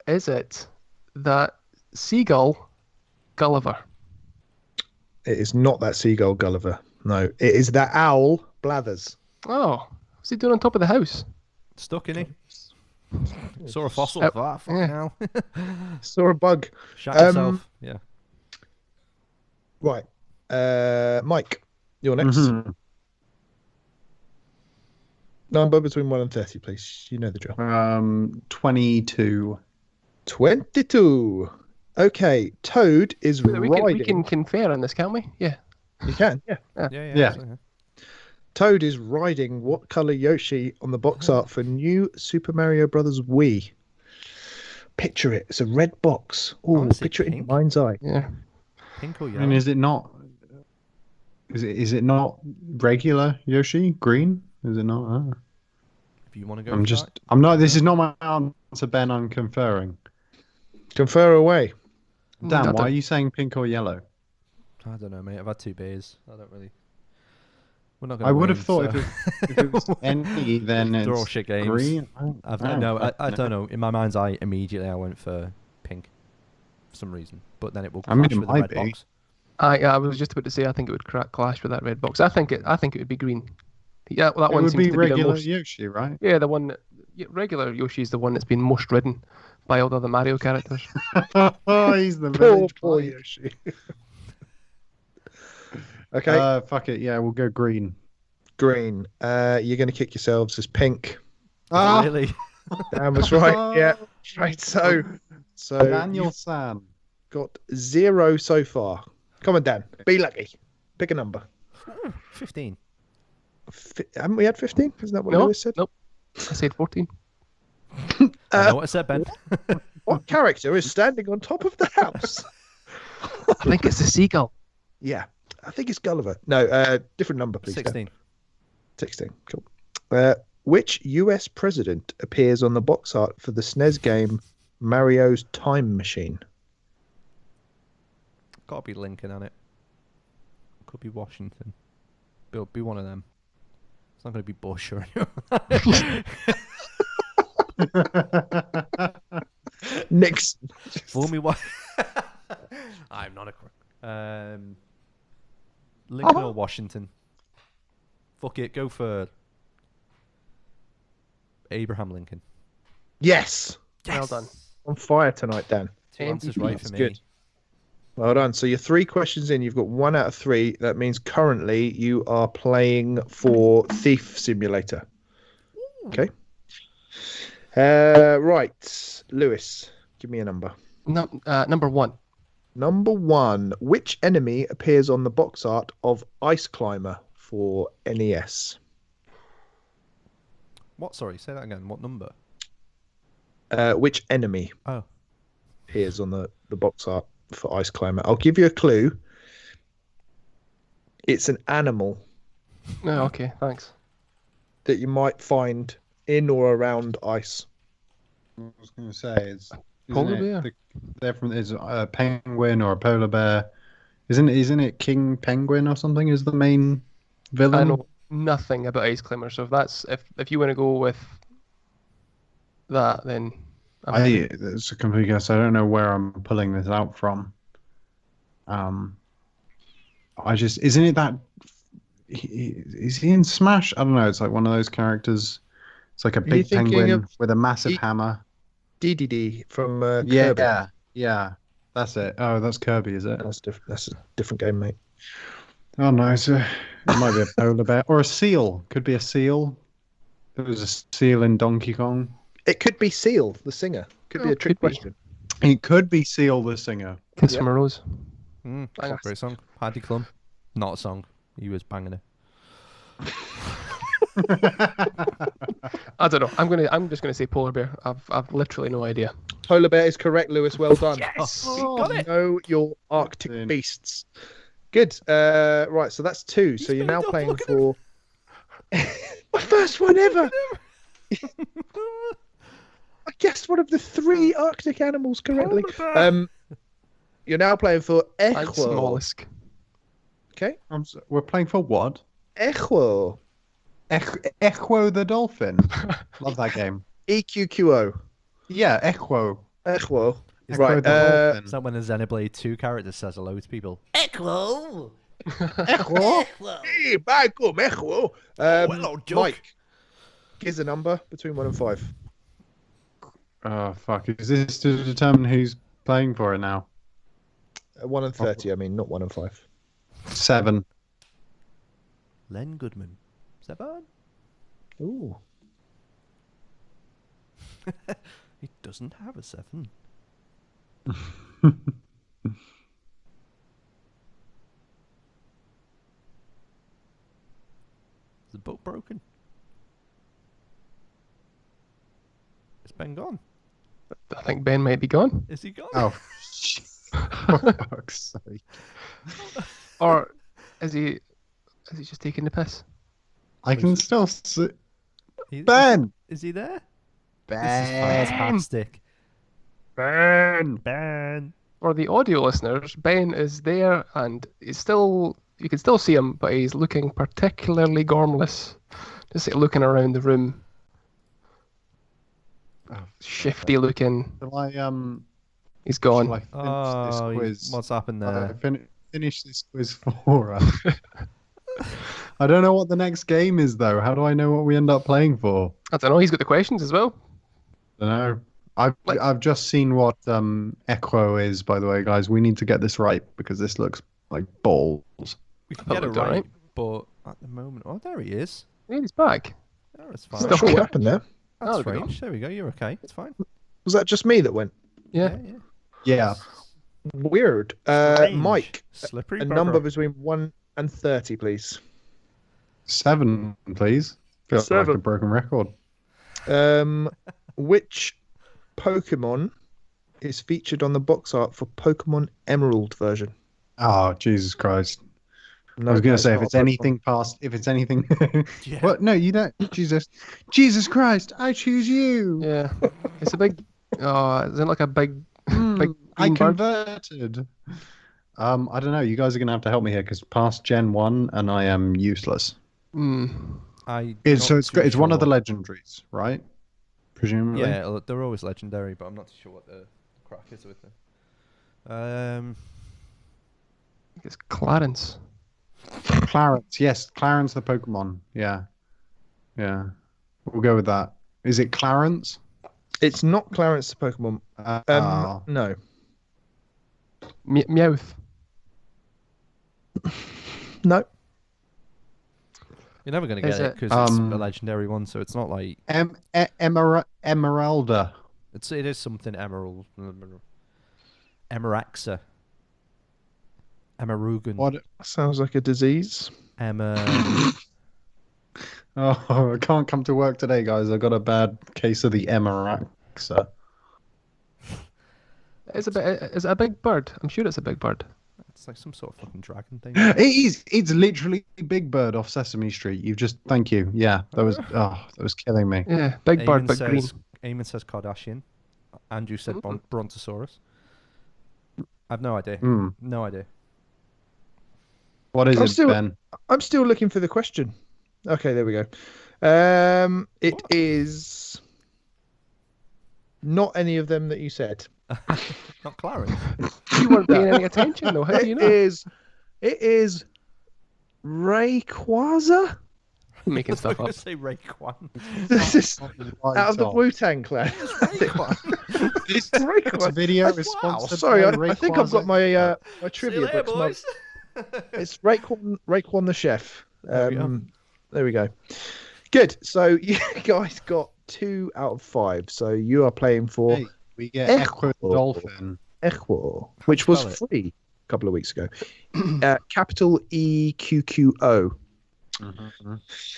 Is it that seagull Gulliver? It is not that seagull Gulliver. No, it is that owl Blathers. Oh, what's he doing on top of the house? Stuck in it. Saw a fossil. Yep. Fucking Yeah. hell. Saw a bug. Shot yourself. Yeah. Right. Mike, you're next. Mhm. Number between 1 and 30, please. You know the drill. 22. 22. Okay, Toad is We riding. can confer on this, can't we? Yeah. You can, yeah. Yeah. Toad is riding what color Yoshi on the box art for New Super Mario Brothers Wii? Picture it. It's a red box. Oh, wanna say picture it in pink. your mind's eye. Yeah. Pink or yellow? And is it not? Is it not regular Yoshi? Green? Is it not? Oh. If you want to go I'm for just. that. I'm not. This is not my answer, Ben. I'm conferring. Confer away. Dan, Not why a- are you saying pink or yellow? I don't know, mate. I've had 2 beers. I don't really. We're not going I would have thought if it was any, then They're all it's shit games. green. I don't know. In my mind's eye, immediately I went for pink for some reason. But then it will I mean, clash it with the might red be. box. I was just about to say I think it would clash with that red box. I think it would be green. Yeah, well, that It one would seems be to be the regular most. Yoshi, right? Yeah, the one. Yeah, regular Yoshi is the one that's been most ridden by all the other Mario characters. Oh, he's the Poor, village poor boy. Yoshi. Okay, Fuck it. Yeah, we'll go green. green. You're going to kick yourselves as pink. Ah, Really? Dan was right. Yeah, right. So Daniel you've San. got 0 so far. Come on, Dan. Be lucky. Pick a number. 15. Haven't we had 15? Isn't that what No, Lewis said? nope. I said 14. I know what I said, Ben. What character is standing on top of the house? I think it's the seagull. Yeah, I think it's Gulliver. No, different number, please. Dan. 16. 16. Cool. Which US president appears on the box art for the SNES game Mario's Time Machine? Got to be Lincoln on it. Could be Washington. It'll be one of them. It's not going to be Bush or anyone. Nixon. Fool me what? I'm not a crook. Lincoln or Washington? Fuck it, go for Abraham Lincoln. Yes. Well done. On fire tonight, Dan. 2 answers right for That's me. good. Well done. So you're 3 questions in. You've got 1 out of 3. That means currently you are playing for Thief Simulator. Okay. Right. Lewis, give me a number. No, number 1. Number 1. Which enemy appears on the box art of Ice Climber for NES? What? Sorry, say that again. What number? Which enemy Oh. appears on the box art for Ice Climber? I'll give you a clue. It's an animal No, okay, thanks. that you might find in or around ice. I was going to say, Polar bear? They're from is a penguin or a polar bear. Isn't it King Penguin or something? Is the main villain? I know nothing about Ice Climber, so if you want to go with that, then It's a complete guess. I don't know where I'm pulling this out from. Isn't it that? Is he in Smash? I don't know. It's like one of those characters. It's like a Are you big thinking penguin of with a massive E- hammer. DDD from Yeah, Kirby. yeah. That's it. Oh, that's Kirby, is it? That's a different game, mate. Oh no, it might be a polar bear or a seal. Could be a seal. There was a seal in Donkey Kong. It could be Seal, the singer. Could be Oh, a trick could be. question. It could be Seal the singer. Kiss Yep. from a Rose. It's Bang a us. great song. Paddy Clum. Not a song. He was banging it. I don't know. I'm just gonna say polar bear. I've literally no idea. Polar bear is correct, Lewis. Well done. Yes, got it. Know your Arctic In. beasts. Good. Right, so that's two. So you're made now up, playing look at for my first one ever. I guessed one of the three Arctic animals correctly. Polar bear. You're now playing for Thanks, Echo. mollusk. Okay. We're playing for what? Echo. Echo the dolphin. Love that game. EQQO. Yeah, Echo. Echo. Echo Right. the dolphin. Is that when the Xenoblade 2 character says hello to people? Echo. Echo. Hey, Michael, Echo. hello, Duke. Mike. Gives a number between 1 and 5. Oh fuck! Is this to determine who's playing for it now? 1 and 30. I mean, not 1 and 5. 7. Len Goodman. 7? Ooh. He doesn't have a 7. Is the boat broken? Is Ben gone? I think Ben might be gone, Is he gone? Oh, for fuck's sake! or is he just taking the piss? I can still see He- Ben. Is he there? This is Ben. fantastic. Ben. Ben. For the audio listeners, Ben is there, and you can still see him, but he's looking particularly gormless, just like looking around the room, Oh, shifty looking. Shall I He's Shall gone. I finish this quiz? What's happened there? Finish this quiz for us. I don't know what the next game is though. How do I know what we end up playing for? I don't know. He's got the questions as well. I don't know. I've just seen what Echo is, by the way, guys. We need to get this right because this looks like balls. We can That get it looked right, alright. but at the moment... Oh, there he is. Yeah, he's back. Oh, it's I'm fine. not sure what happened there. That's Oh, there we go. strange. There we go. You're okay. It's fine. Was that just me that went? Yeah. Yeah. Weird. Strange. Mike, Slippery a bugger. number between 1 and 30, please. 7, please. Feels like a 7. broken record. Which Pokemon is featured on the box art for Pokemon Emerald version? Oh, Jesus Christ. No, I was going it's to say, not if it's a Pokemon. anything past, if it's anything. Yeah. What? No, you don't. Jesus Christ, I choose you. Yeah. It's a big. Oh, is it like a big? Big I green bird? converted. I don't know. You guys are going to have to help me here because past Gen 1 and I am useless. It's one of the legendaries, right? Presumably. Yeah, they're always legendary, but I'm not too sure what the crack is with them. It's Clarence. Clarence. Yes, Clarence the Pokemon. Yeah. Yeah. We'll go with that. Is it Clarence? It's not Clarence the Pokemon. Oh. No. Meowth. No. You're never going to Is get it it, because it's a legendary one, so it's not like... Emeralda. It is something emerald. Emeraxa. Emarugan. What? Sounds like a disease. Emma... Oh, I can't come to work today, guys. I got a bad case of the Emeraxa. Is it a big bird? I'm sure it's a big bird. It's like some sort of fucking dragon thing. It is. It's literally Big Bird off Sesame Street. You've just thank you. Yeah, that was killing me. Yeah, big bird, Eamon but green. says Kardashian. Andrew said Brontosaurus. I've no idea. Mm. No idea. What is it, Ben? I'm still looking for the question. Okay, there we go. It is not any of them that you said. Not Clarence. You weren't paying any attention, though. How do you know? It is Rayquaza. Making stuff up. Say Rayquan. This is out of the Wu-Tang Clan. Rayquan. It's Rayquaza. This video is Wow. sponsored Sorry, by I think I've got Rayquaza. my trivia later, books. boys. It's Rayquan the chef. There we go. There we go. Good. So you guys got 2 out of 5. So you are playing for Hey, we get Echo the Dolphin. Equo, which was spell it? free a couple of weeks ago. Capital EQQO.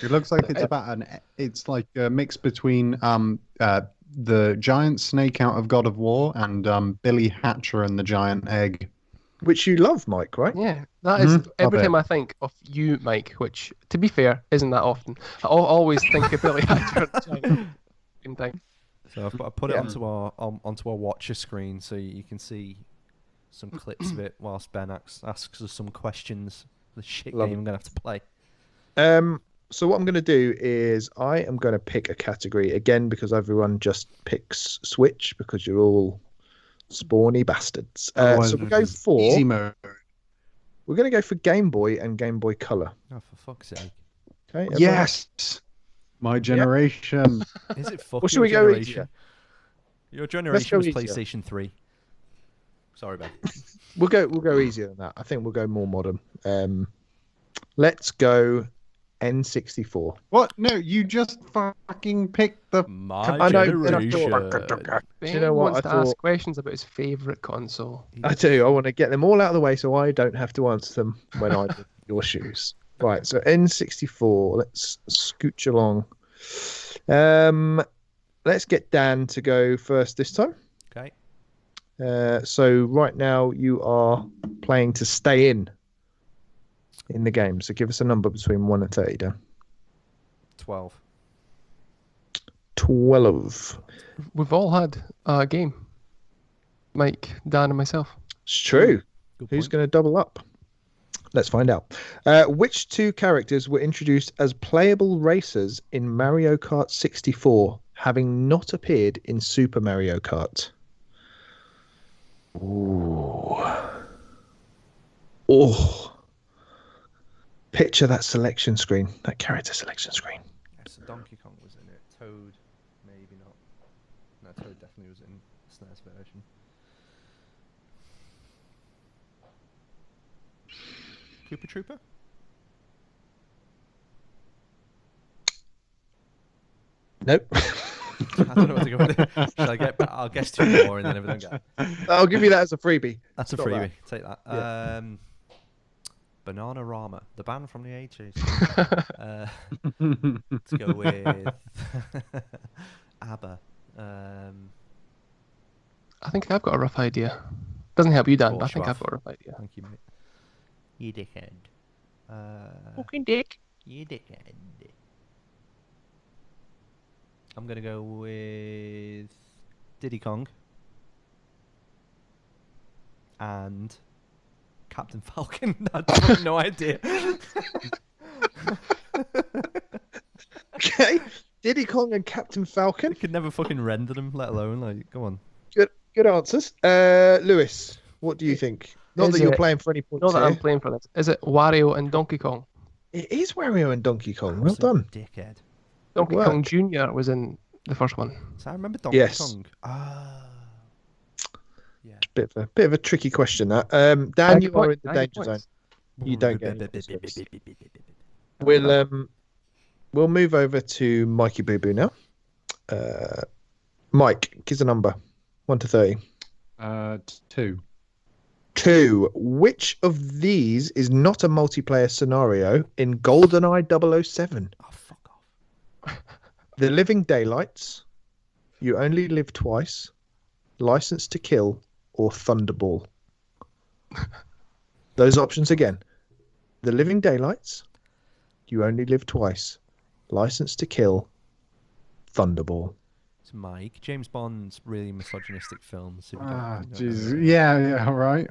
It looks like it's about it's like a mix between the giant snake out of God of War and Billy Hatcher and the giant egg. Which you love, Mike, right? Yeah, that is every love time I think of you, Mike, which, to be fair, isn't that often. I always think of Billy Hatcher. Thing. So I put it onto our watcher screen so you can see some clips of it whilst Ben asks us some questions. The shit Love game it. I'm gonna have to play. So what I'm going to do is I am going to pick a category again because everyone just picks Switch because you're all spawny bastards. So we'll go for easy mode. we're going to go for Game Boy and Game Boy Color. Oh, for fuck's sake! Okay. everyone? Yes, my generation. Is it fuck Well, should your we go generation? easier? Your generation was easier. PlayStation 3. Sorry, Ben. We'll go easier than that. I think we'll go more modern. Let's go N64. What? No, you just fucking picked the. My I know, and I generation. thought- Ben you know what? wants I to ask thought- questions about his favourite console. I do. I want to get them all out of the way so I don't have to answer them when I'm in your shoes. Right. So N64. Let's scooch along. Let's get Dan to go first this time. Okay. So right now you are playing to stay in the game. So give us a number between 1 and 30, Dan. 12. 12. We've all had a game. Mike, Dan, and myself. It's true. Good Who's point. going to double up? Let's find out. Which 2 characters were introduced as playable racers in Mario Kart 64, having not appeared in Super Mario Kart? Ooh. Oh. Picture that selection screen, that character selection screen. Yeah, so Donkey Kong was in it. Toad, maybe not. No, Toad definitely was in SNES version. Koopa Trooper? Nope. I don't know what to go with. I'll guess 2 more and then everything go. I'll give you that as a freebie. That's a Stop freebie. that. Take that. Yeah. Bananarama, the band from the 80s. Let's go with ABBA. I think I've got a rough idea. Doesn't help you, Dan, but I think Schwaff. I've got a rough idea. Thank you, mate. You dickhead. Fucking dick. You dickhead. I'm gonna go with Diddy Kong and Captain Falcon. I have no idea. Okay. Diddy Kong and Captain Falcon. I could never fucking render them, let alone like. Come on. Good answers. Lewis, what do you think? Not Is that you're it- playing for any points Not that I'm here. playing for this. Is it Wario and Donkey Kong? It is Wario and Donkey Kong. Well Absolute done. dickhead. Donkey work. Kong Jr. was in the first one. So I remember Donkey Yes. Kong. Ah. Yeah. Bit of a tricky question that. Dan, Thank you you, are point. in the Thank you, danger zone. points. You don't get any points. We'll move over to Mikey Boo Boo now. Mike, give us a number. 1 to 30. 2. 2. Which of these is not a multiplayer scenario in GoldenEye 007? Oh, fuck off. The Living Daylights, You Only Live Twice, License to Kill, or Thunderball? Those options again: The Living Daylights, You Only Live Twice, License to Kill, Thunderball. It's Mike. James Bond's really misogynistic films. If you don't, Ah, if you don't know Jesus. it. Yeah, right.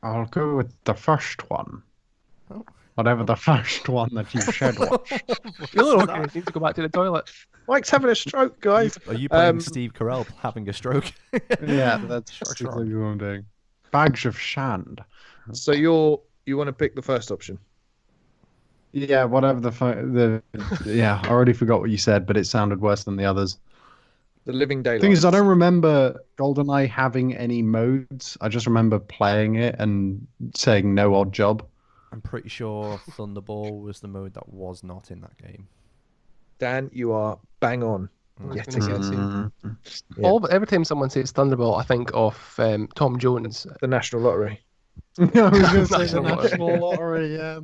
I'll go with the first one. Oh. Whatever the first one that you should watch. You look What's okay. that? Need to go back to the toilet. Mike's having a stroke, guys. Are you playing Um, Steve Carell having a stroke? Yeah, that's Sure. exactly what I'm doing. Bags of Shand. So you want to pick the first option? Yeah, whatever yeah, I already forgot what you said, but it sounded worse than the others. The Living Daylights. Thing is, I don't remember GoldenEye having any modes. I just remember playing it and saying no odd job. I'm pretty sure Thunderball was the mode that was not in that game. Dan, you are bang on. I was Yet gonna say the again. same. Yeah. Every time someone says Thunderbolt, I think of Tom Jones. The National Lottery. I was going to say the National Lottery. National Lottery, yeah.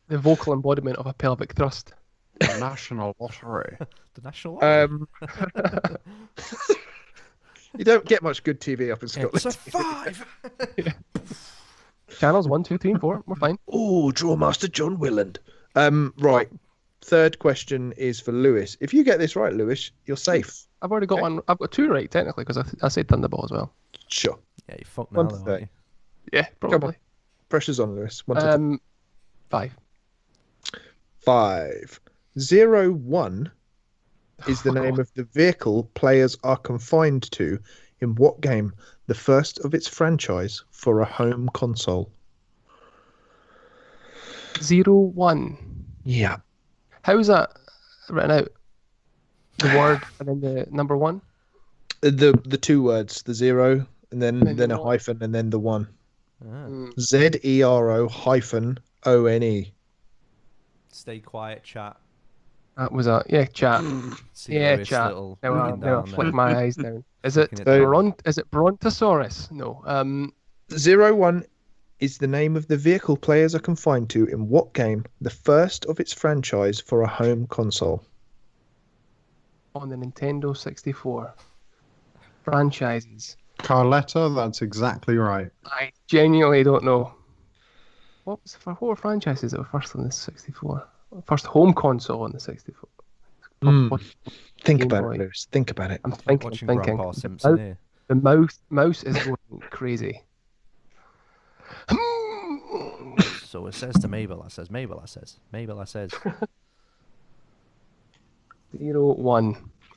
The vocal embodiment of a pelvic thrust. The National Lottery. The National Lottery. You don't get much good TV up in Scotland. It's a 5. Channels 1, 2, 3, and 4. We're fine. Oh, Drawmaster John Willand. Right. Third question is for Lewis. If you get this right, Lewis, you're safe. I've already got one. I've got 2 right technically because I said Thunderball as well. Sure. Yeah, you fucked now, 1 to though, 30. aren't you? Yeah, probably. Pressure's on, Lewis. 1 to 30. 5. 5. 01 is the name of the vehicle players are confined to in what game? The first of its franchise for a home console. 01. Yeah. How is that written out? The word and then the number 1. The 2 words, the 0 and then the a one. hyphen and then the 1. Ah. ZERO hyphen ONE. Stay quiet, chat. That was a chat. See Yeah, Lewis chat. little Now looking I down flick there. my eyes down. Is it Looking at Is it Brontosaurus? No. 01 is the name of the vehicle players are confined to in what game? The first of its franchise for a home console. On the Nintendo 64. Franchises. Carletta, that's exactly right. I genuinely don't know. What were franchises that were first on the 64? First home console on the 64. What- Think Game about Boy. it, Lewis. Think about it. I'm thinking. Watching I'm thinking. Grandpa Simpson here. The mouse is going crazy. So it says to Mabel, I says, Mabel, I says, Mabel, I says. 01.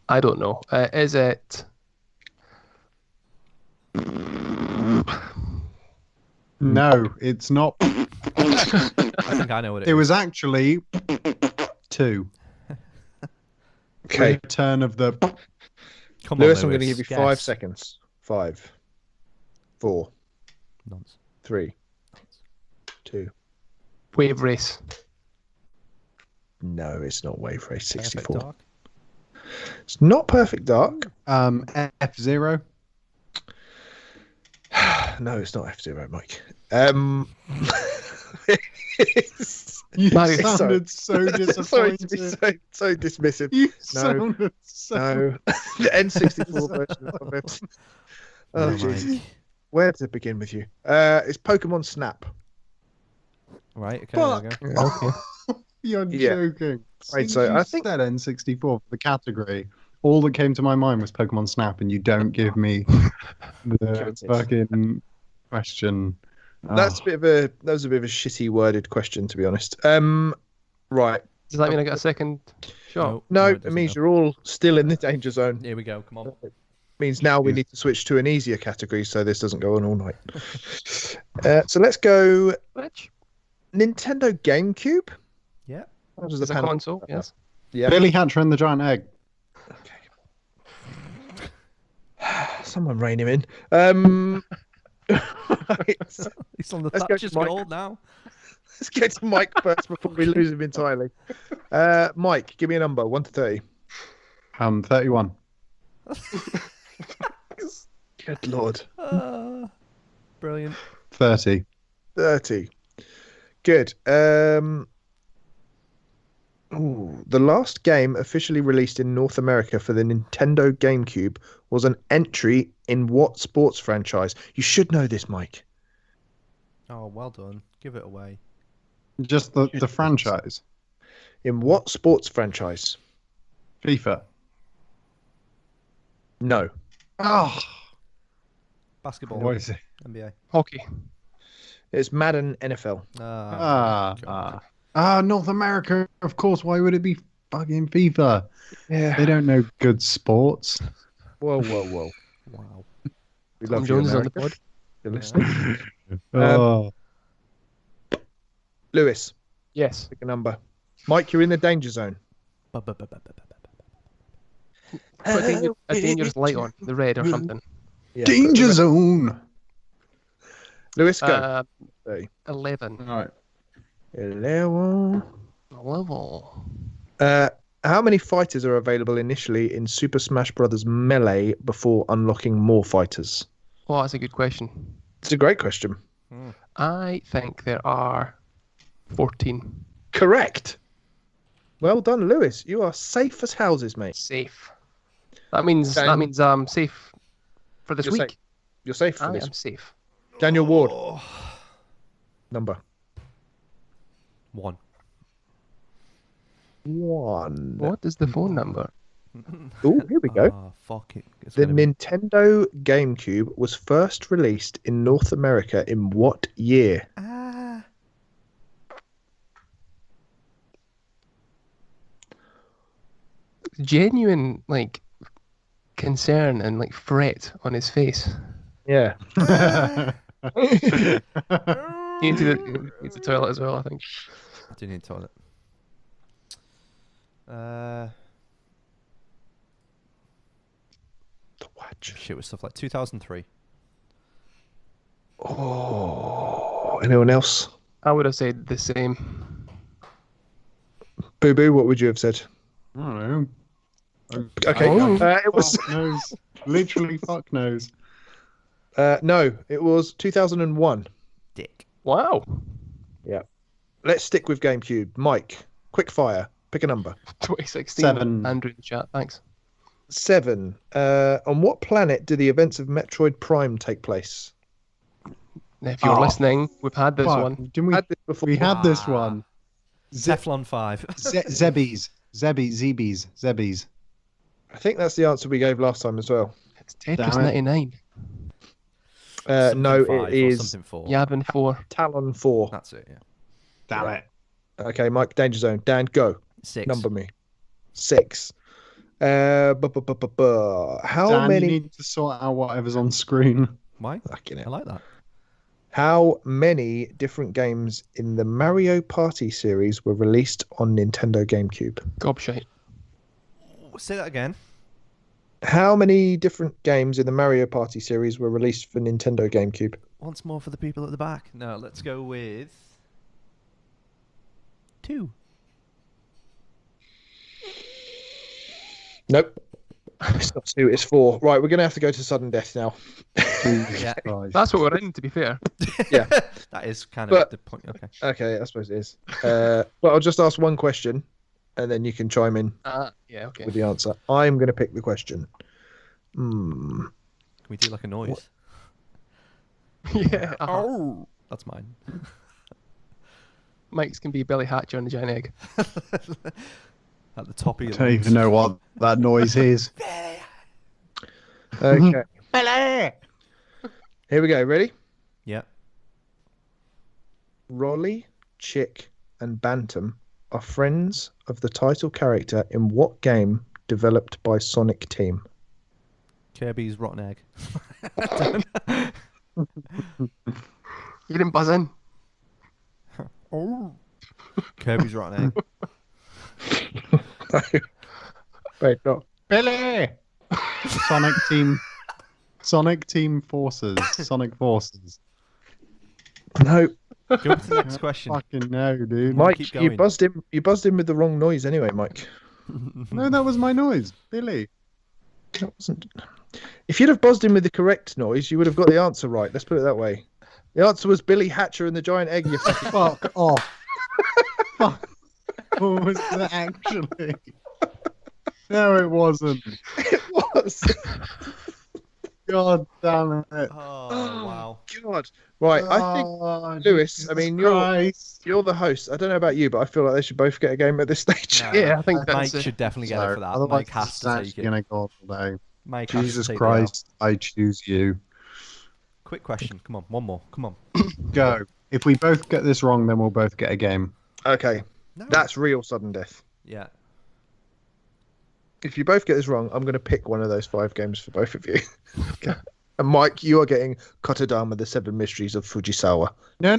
I don't know. Is it? No, it's not. I think I know what it It is. was actually 2. Okay. Return of the. Come on, Lewis, I'm going to Lewis, give you guess. 5 seconds. 5, 4, Nonsense. 3, 2. Wave Race. No, it's not Wave Race Perfect 64. Dark. It's not Perfect Dark. F-Zero. No, it's not F-Zero, Mike. You Mario. sounded so Sorry to be disappointed. so dismissive. You No. sounded so. No, the N64 version of it. Oh, No, Jesus. Mike. Where to begin with you? It's Pokemon Snap. Right, okay, there we go. Okay. You're Yeah. joking. Right, Since so you I think- said N64 for the category, all that came to my mind was Pokemon Snap, and you don't give me the Coated. fucking question. That's Oh. that was a bit of a shitty worded question, to be honest. Right. Does that mean I get a second shot? No, it it doesn't, means no. you're all still in the danger zone. Here we go, come on. Means now we need to switch to an easier category so this doesn't go on all night. So let's go Which Nintendo GameCube. Yeah. How does is a panel- console? Yes. Yeah. Billy Hatcher and the Giant Egg. Someone rein him in. Right. He's on the Let's go Thatcher's to Mike. gold now. Let's get to Mike first before we lose him entirely. Mike, give me a number, 1 to 30. 31. Good lord. Brilliant. 30. 30. Good. Ooh, the last game officially released in North America for the Nintendo GameCube was an entry in what sports franchise? You should know this, Mike. Oh, well done. Give it away. Just the franchise. In what sports franchise? FIFA. No. Oh, Basketball. what is it? NBA. Hockey. It's Madden NFL. North America, of course. Why would it be fucking FIFA? Yeah. They don't know good sports. Whoa. Wow. We Tom love you, Jones is on the America. pod. You're listening. Oh, Lewis, Yes. pick a number. Mike, you're in the danger zone. Put a dangerous light on, the red or something. Yeah, danger zone. Lewis, go. 11. All right. 11. Level. How many fighters are available initially in Super Smash Bros. Melee before unlocking more fighters? Oh, that's a good question. It's a great question. I think there are 14. Correct. Well done, Lewis. You are safe as houses, mate. Safe. That means safe for this You're week. safe. You're safe for I this. am safe. Daniel Ward. Number 1. 1. What is the phone number? Oh, here we go. Oh, fuck it. It's The gonna be- Nintendo GameCube was first released in North America in what year? Genuine concern and fret on his face. Yeah. You need to the toilet as well, I think. I do need toilet. The watch. Shit with stuff like 2003. Oh, anyone else? I would have said the same. Boo Boo, what would you have said? I don't know. Okay. It was Fuck knows. Literally, fuck knows. no, it was 2001. Dick. Wow. Yeah. Let's stick with GameCube. Mike, quick fire. Pick a number. 2016. 7. Andrew in the chat, thanks. 7. On what planet do the events of Metroid Prime take place? If you're listening, we've had this Fuck, one. Didn't we? Had this before. We had this one. Teflon 5. Zebbies. Zebbies. I think that's the answer we gave last time as well. It's Tetris Damn it. 99. No, Something 5 it is or something 4. Yavin 4. Talon 4. That's it, yeah. Damn it. Okay, Mike, danger zone. Dan, go. 6. Number me. 6. How Dan, many? you need to sort out whatever's on screen. Why? Fucking I hell. like that. How many different games in the Mario Party series were released on Nintendo GameCube? Gobshite. Say that again. How many different games in the Mario Party series were released for Nintendo GameCube? Once more for the people at the back. No, let's go with 2. Nope. It's not 2, it's 4. Right, we're going to have to go to sudden death now. Yeah. Christ. That's what we're in, to be fair. That is kind of But- the point. Okay. Okay, I suppose it is. Well, I'll just ask one question, and then you can chime in Yeah, okay. with the answer. I'm going to pick the question. Hmm. Can we do like a noise? Yeah. Oh, that's mine. Mike's can be Billy Hatcher on the giant egg. At the top of I your don't even know what that noise is. Okay. Here we go. Ready? Yeah. Rolly, Chick, and Bantam are friends of the title character in what game developed by Sonic Team? Kirby's Rotten Egg. You didn't buzz in. Oh. Kirby's Rotten Egg. Wait, no. Billy! Sonic Team Forces. Sonic Forces. No. Go on to the next question. Fucking no, dude. Mike, keep you going. buzzed in. You buzzed in with the wrong noise anyway, Mike. No, that was my noise. Billy. That wasn't. If you'd have buzzed in with the correct noise, you would have got the answer right. Let's put it that way. The answer was Billy Hatcher and the Giant Egg. You fucking... Fuck off. Fuck. Or was it actually? No, it wasn't. It was. God damn it. Oh, wow. God. Right, I think Oh, Lewis, Jesus I mean, Christ. you're the host. I don't know about you, but I feel like they should both get a game at this stage. No, Yeah, I think Mike that's should definitely get it for that. Otherwise, Mike has it's to take actually it. gonna go all day. Mike has to Jesus take the L. Christ, I choose you. Quick question. Come on, one more. Come on. Go. If we both get this wrong, then we'll both get a game. Okay, No. that's real sudden death. Yeah. If you both get this wrong, I'm going to pick one of those 5 games for both of you. Okay. And Mike, you are getting Kotodama, The Seven Mysteries of Fujisawa. No.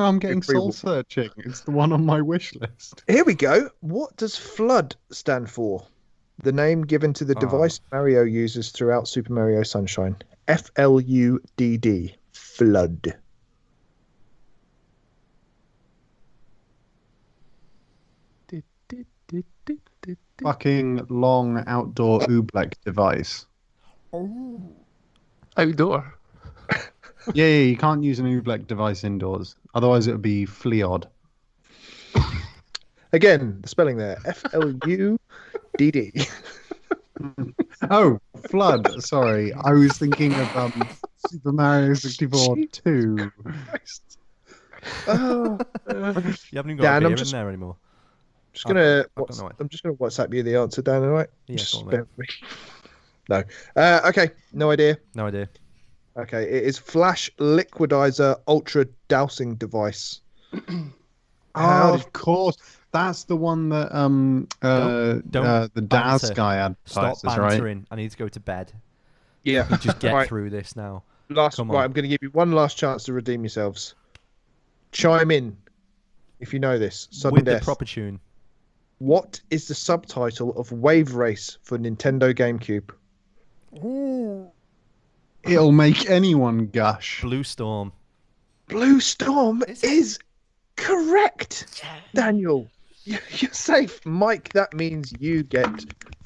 I'm getting Free will. soul searching. It's the one on my wish list. Here we go. What does FLUDD stand for? The name given to the device Mario uses throughout Super Mario Sunshine. FLUDD. FLUDD. Fucking long outdoor oobleck device. Outdoor. Yeah, you can't use an oobleck device indoors. Otherwise, it would be fleod. Again, the spelling there. FLUDD. Oh, flood. Sorry, I was thinking of Super Mario 64 2. Oh, You haven't even got Dan, a I'm beer in there anymore. I'm just don't know it. gonna WhatsApp you the answer, Dan. All right? Yeah, Just go on, bear with me. No. Okay. No idea. No idea. Okay. It is Flash Liquidizer Ultra Dousing Device. How Oh, did- of course. That's the one that Don't the Daz banter. guy Stop advertises, right? bantering. I need to go to bed. Yeah. You just get Right. through this now. Last. Come on. Right. I'm going to give you one last chance to redeem yourselves. Chime in if you know this. Sudden With death. the proper tune. What is the subtitle of Wave Race for Nintendo GameCube? It'll make anyone gush. Blue Storm. Blue Storm Is it? is correct. Daniel, you're safe. Mike, that means you get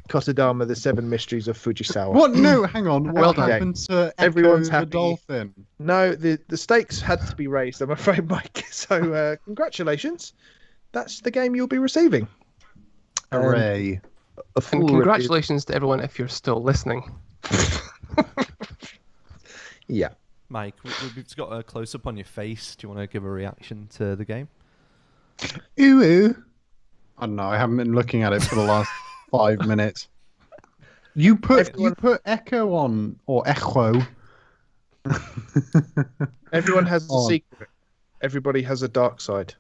Kotodama, The Seven Mysteries of Fujisawa. What? No, hang on. What Well done. happened to Echo Everyone's the happy. dolphin? No, the stakes had to be raised, I'm afraid, Mike. So congratulations. That's the game you'll be receiving. Hooray. A full And review. congratulations to everyone if you're still listening. Yeah. Mike, we've got a close up on your face. Do you want to give a reaction to the game? Ooh. I don't know. I haven't been looking at it for the last 5 minutes. You put Echo on, or Echo. Everyone has a On. secret. Everybody has a dark side.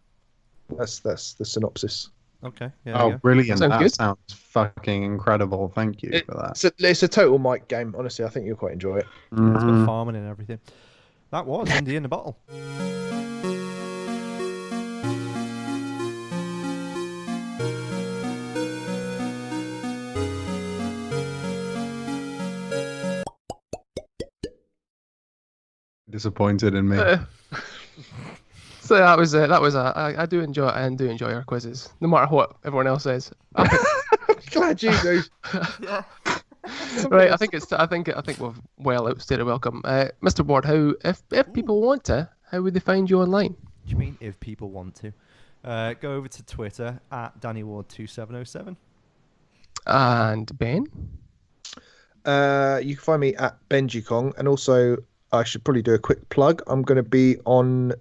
That's the synopsis. Okay. Yeah. Oh, brilliant. Sounds That good. sounds fucking incredible. Thank you for that. It's a total Mike game. Honestly, I think you'll quite enjoy it. It's got Mhm. farming and everything. That was Indie in the Bottle. Disappointed in me. So I do enjoy our quizzes, no matter what everyone else says. Glad you do. Right, I think we've well outstayed a welcome. Mr. Ward, if people want to, how would they find you online? What do you mean if people want to? Go over to Twitter at DannyWard2707. And Ben? You can find me at Benji Kong, and also I should probably do a quick plug. I'm going to be on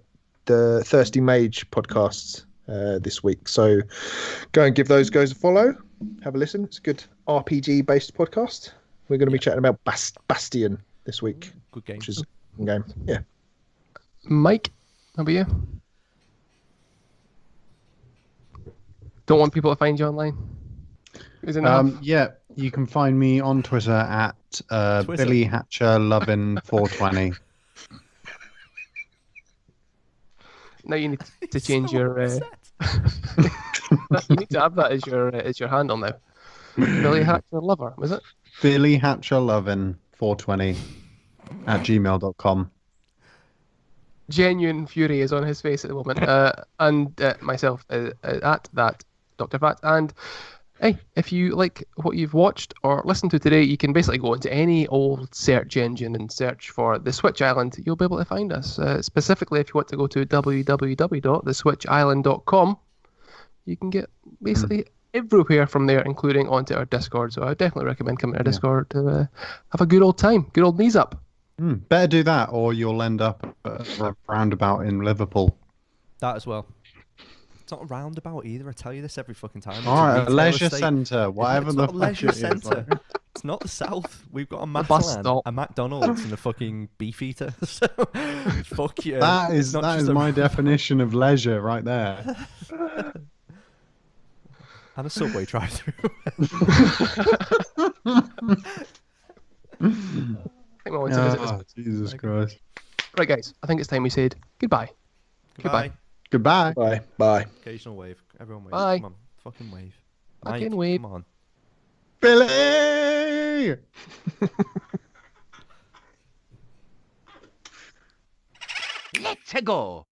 the Thirsty Mage podcasts this week, so go and give those guys a follow. Have a listen. It's a good RPG based podcast. We're going to be chatting about Bastion this week, Good game. which is a game. Yeah. Mike, how about you? Don't want people to find you online? Is it enough? Yeah, you can find me on Twitter at Twitter. Billy Hatcher Lovin 420. Now you need to change your. upset. You need to have that as your handle now. Billy Hatcher Lover, was it? Billy Hatcher Lovin 420 at gmail.com. Genuine fury is on his face at the moment. And myself at that Dr. Fat. And hey, if you like what you've watched or listened to today, you can basically go into any old search engine and search for The Switch Island. You'll be able to find us. Specifically, if you want to go to www.theswitchisland.com, You can get basically everywhere from there, including onto our Discord. So I definitely recommend coming to our Discord to have a good old time, good old knees up. Better do that, or you'll end up at a roundabout in Liverpool. That as well. It's not a roundabout either. I tell you this every fucking time. All right, a retail leisure estate. centre, whatever It's the not a fuck leisure it is, centre. like. It's not the South. We've got a bus Matalan, stop. a McDonald's, and a fucking Beefeater. So fuck you. That It's is not that just is a- my definition of leisure right there. And a Subway drive-through. I think I want to visit this. Jesus Christ. Right, guys. I think it's time we said goodbye. Goodbye. Goodbye. Bye. Bye. Occasional wave. Everyone wave. Bye. Come on. Fucking wave. Fucking Mike, wave. Come on. Billy! Let's go.